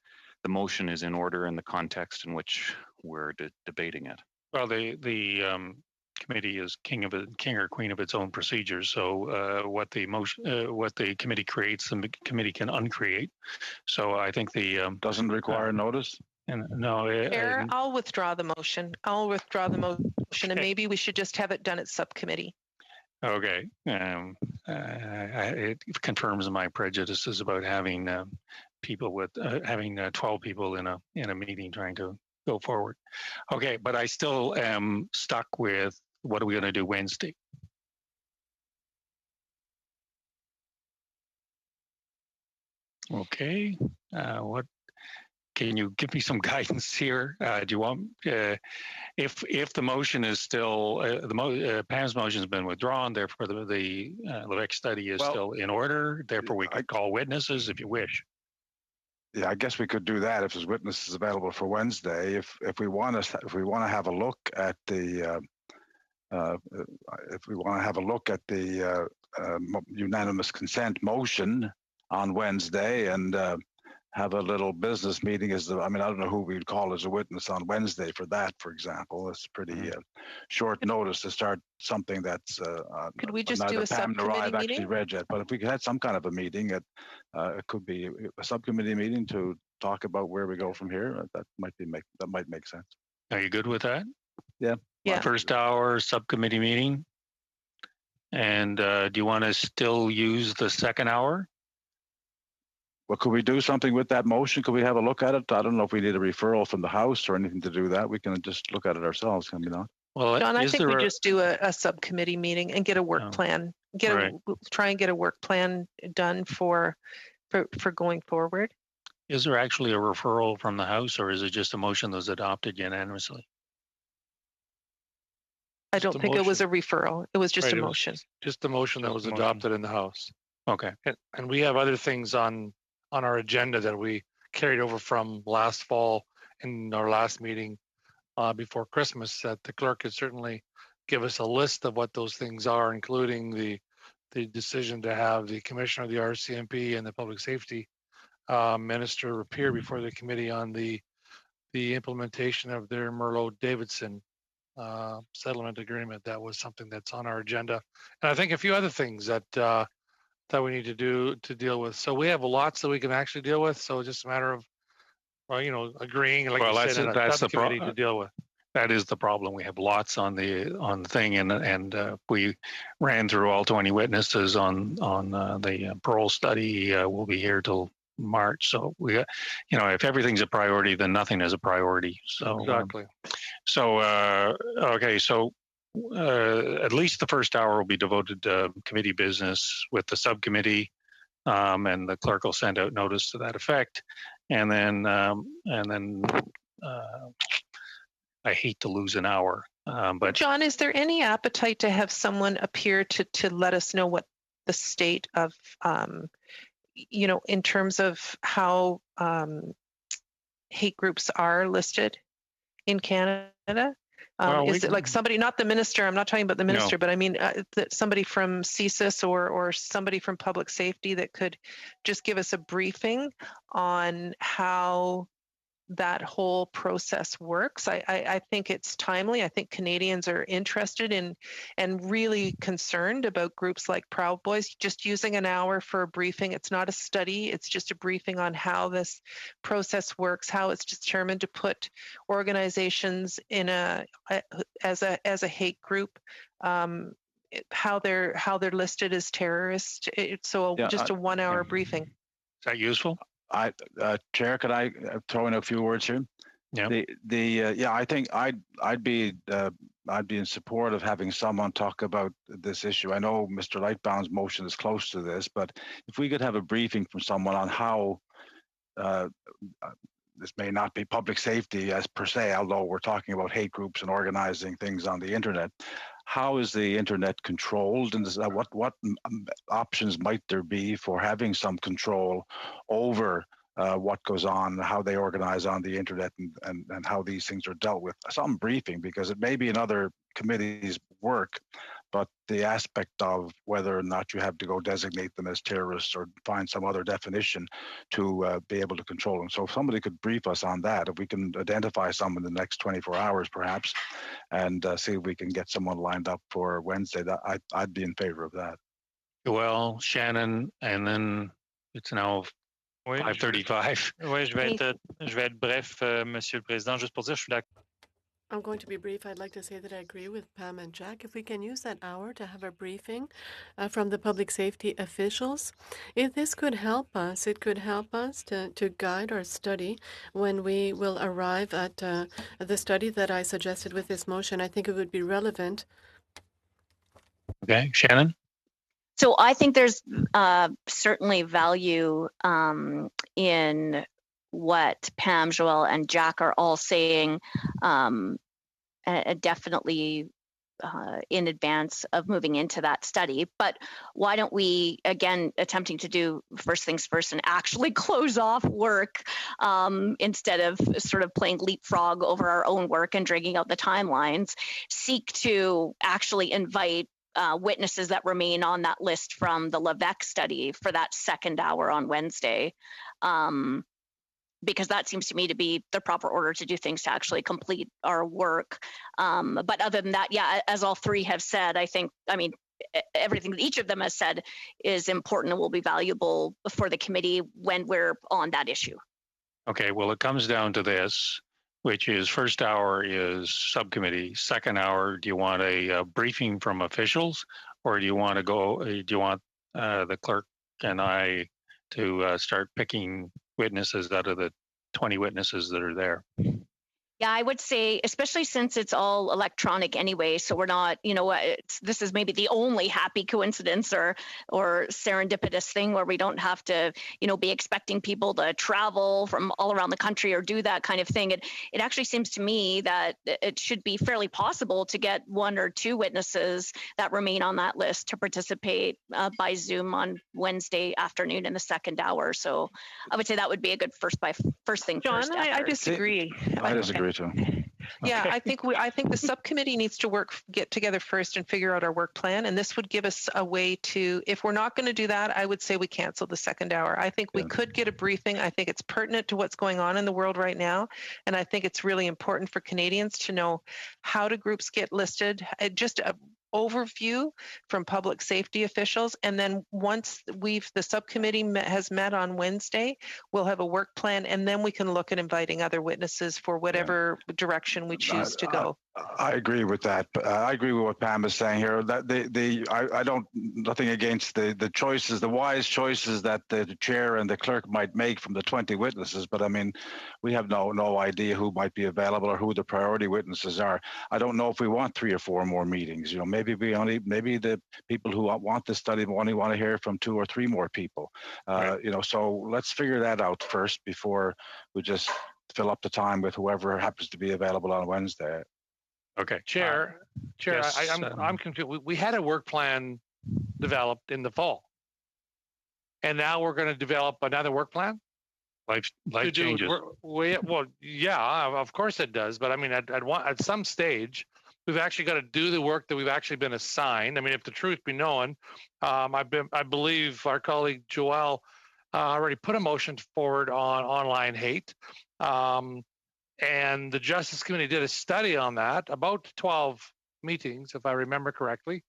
motion is in order in the context in which we're debating it. Well, the committee is king or queen of its own procedures. So what the committee creates, the committee can uncreate. So I think the doesn't require notice. And no, Chair, I'll withdraw the motion. And maybe we should just have it done at subcommittee. Okay. It confirms my prejudices about having people with having 12 people in a meeting trying to go forward. Okay, but I still am stuck with what are we going to do Wednesday? Okay. What can you give me some guidance here? Do you want if the motion is still Pam's motion has been withdrawn, therefore the Lebec study is still in order. Therefore, we could call witnesses if you wish. Yeah, I guess we could do that if there's witnesses available for Wednesday. If we want to have a look at the unanimous consent motion on Wednesday and have a little business meeting I don't know who we'd call as a witness on Wednesday for that, for example. It's pretty short notice to start something that's could we just do a Pam nor I have subcommittee actually meeting? read yet. But if we could have some kind of a meeting, it could be a subcommittee meeting to talk about where we go from here. That might make sense. Are you good with that? Yeah. Yeah. First hour subcommittee meeting. And do you want to still use the second hour? Well, could we do something with that motion? Could we have a look at it? I don't know if we need a referral from the House or anything to do that. We can just look at it ourselves, can we not? Well, John, I think we just do a subcommittee meeting and get a work plan. Try and get a work plan done for going forward. Is there actually a referral from the House, or is it just a motion that was adopted unanimously? I don't think it was a referral. It was just a motion. Just a motion that was adopted in the House. Okay. And we have other things on our agenda that we carried over from last fall in our last meeting before Christmas, that the clerk could certainly give us a list of what those things are, including the decision to have the commissioner of the RCMP and the public safety minister appear before the committee on the implementation of their Merlot-Davidson settlement agreement. That was something that's on our agenda, and I think a few other things that we need to deal with. So we have lots that we can actually deal with. So it's just a matter of, agreeing, like you said, in a subcommittee to deal with. That is the problem. We have lots on the thing, and we ran through all 20 witnesses on the parole study. We'll be here till March. So we, if everything's a priority, then nothing is a priority. So exactly. Okay. So at least the first hour will be devoted to committee business with the subcommittee, and the clerk will send out notice to that effect. And then I hate to lose an hour. But John, is there any appetite to have someone appear to let us know what the state of, in terms of how hate groups are listed in Canada? Is it like somebody, not the minister, I'm not talking about the minister, but I mean that somebody from CSIS or somebody from public safety that could just give us a briefing on how that whole process works. I think it's timely. I think Canadians are interested in and really concerned about groups like Proud Boys. Just using an hour for a briefing, it's not a study, it's just a briefing on how this process works, how it's determined to put organizations in as a hate group, how they're listed as terrorists. Just a 1 hour briefing. Is that useful? Chair, could I throw in a few words here? Yeah. I think I'd be in support of having someone talk about this issue. I know Mr. Lightbound's motion is close to this, but if we could have a briefing from someone on how this may not be public safety as per se, although we're talking about hate groups and organizing things on the internet. How is the internet controlled, and what options might there be for having some control over what goes on, how they organize on the internet, and how these things are dealt with? Some briefing, because it may be in other committees' work, but the aspect of whether or not you have to go designate them as terrorists or find some other definition to be able to control them. So if somebody could brief us on that, if we can identify some in the next 24 hours perhaps, and see if we can get someone lined up for Wednesday, that I'd be in favor of that. Well, Shannon, and then it's now 5:35. Oui, je vais être bref, Monsieur le Président, juste pour dire, je suis d'accord. I'm going to be brief. I'd like to say that I agree with Pam and Jack. If we can use that hour to have a briefing from the public safety officials, this could help us. It could help us to guide our study when we will arrive at the study that I suggested with this motion. I think it would be relevant. Okay, Shannon? So I think there's certainly value in what Pam, Joelle, and Jack are all saying, definitely in advance of moving into that study. But why don't we, again, attempting to do first things first and actually close off work instead of sort of playing leapfrog over our own work and dragging out the timelines, seek to actually invite witnesses that remain on that list from the Levesque study for that second hour on Wednesday. Because that seems to me to be the proper order to do things to actually complete our work. But other than that, yeah, as all three have said, I mean, everything that each of them has said is important and will be valuable for the committee when we're on that issue. Okay, well, it comes down to this, which is first hour is subcommittee. Second hour, do you want a briefing from officials, or do you want to go? Do you want the clerk and I to start picking witnesses out of the 20 witnesses that are there? Yeah, I would say, especially since it's all electronic anyway, so we're not, this is maybe the only happy coincidence or serendipitous thing where we don't have to, be expecting people to travel from all around the country or do that kind of thing. It actually seems to me that it should be fairly possible to get one or two witnesses that remain on that list to participate by Zoom on Wednesday afternoon in the second hour. So I would say that would be a good first thing. John, I disagree. I disagree too. Yeah, I think the subcommittee needs to get together first and figure out our work plan. And this would give us a way to, if we're not going to do that, I would say we cancel the second hour. I think we could get a briefing. I think it's pertinent to what's going on in the world right now. And I think it's really important for Canadians to know how do groups get listed, just a overview from public safety officials. And then once the subcommittee has met on Wednesday, we'll have a work plan, and then we can look at inviting other witnesses for whatever direction we choose to go. I agree with that. I agree with what Pam is saying here. That I don't, nothing against the choices, the wise choices that the chair and the clerk might make from the 20 witnesses. But I mean, we have no idea who might be available or who the priority witnesses are. I don't know if we want 3 or 4 more meetings. Maybe the people who want this study only want to hear from 2 or 3 more people. So let's figure that out first before we just fill up the time with whoever happens to be available on Wednesday. Okay. Chair, yes, I'm confused. We had a work plan developed in the fall, and now we're going to develop another work plan. Life changes. Well, yeah, of course it does. But I mean, at some stage, we've actually got to do the work that we've actually been assigned. I mean, if the truth be known, I believe our colleague Joelle already put a motion forward on online hate. And the Justice Committee did a study on that, about 12 meetings, if I remember correctly,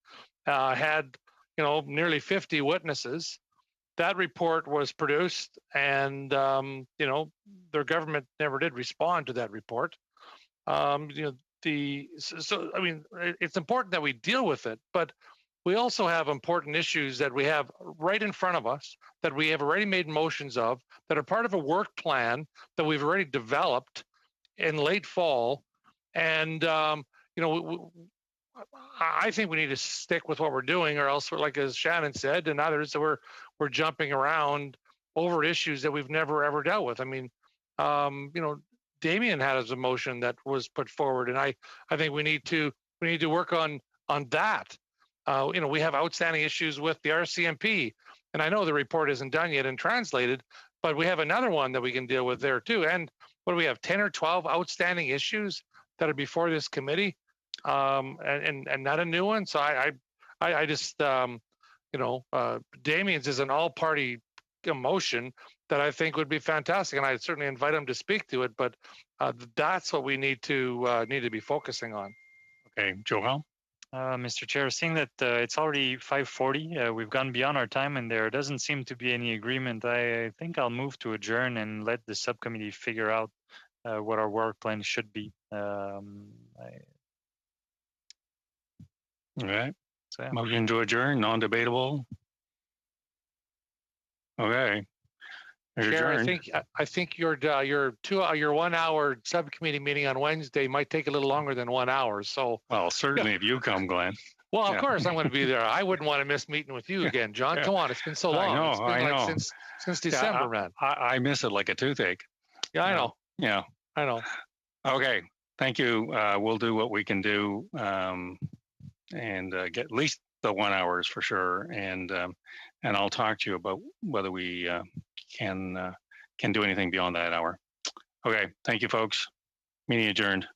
had, nearly 50 witnesses. That report was produced, and, their government never did respond to that report. I mean, it's important that we deal with it, but we also have important issues that we have right in front of us that we have already made motions of, that are part of a work plan that we've already developed in late fall. And, I think we need to stick with what we're doing, or else, like as Shannon said, and others, we're jumping around over issues that we've never ever dealt with. I mean, Damien had a motion that was put forward, and I think we need to work on that. We have outstanding issues with the RCMP, and I know the report isn't done yet and translated, but we have another one that we can deal with there too. And what do we have, 10 or 12 outstanding issues that are before this committee, and not a new one. So I just, Damien's is an all-party motion that I think would be fantastic, and I certainly invite him to speak to it. But that's what we need to be focusing on. Okay, Joel. Mr. Chair, seeing that it's already 5:40, we've gone beyond our time, and there doesn't seem to be any agreement. I think I'll move to adjourn and let the subcommittee figure out what our work plan should be. All right. So, yeah. Motion to adjourn, non-debatable. Okay. Chair, I think your 1 hour subcommittee meeting on Wednesday might take a little longer than 1 hour. So, well, certainly if you come, Glenn. Well, of course I'm going to be there. I wouldn't want to miss meeting with you again, John. Come on, it's been so long. I know. Since December, man. I miss it like a toothache. Yeah, I know. Yeah, I know. Okay, thank you. We'll do what we can do, and get at least the 1 hours for sure. And I'll talk to you about whether we can do anything beyond that hour. Okay, thank you, folks. Meeting adjourned.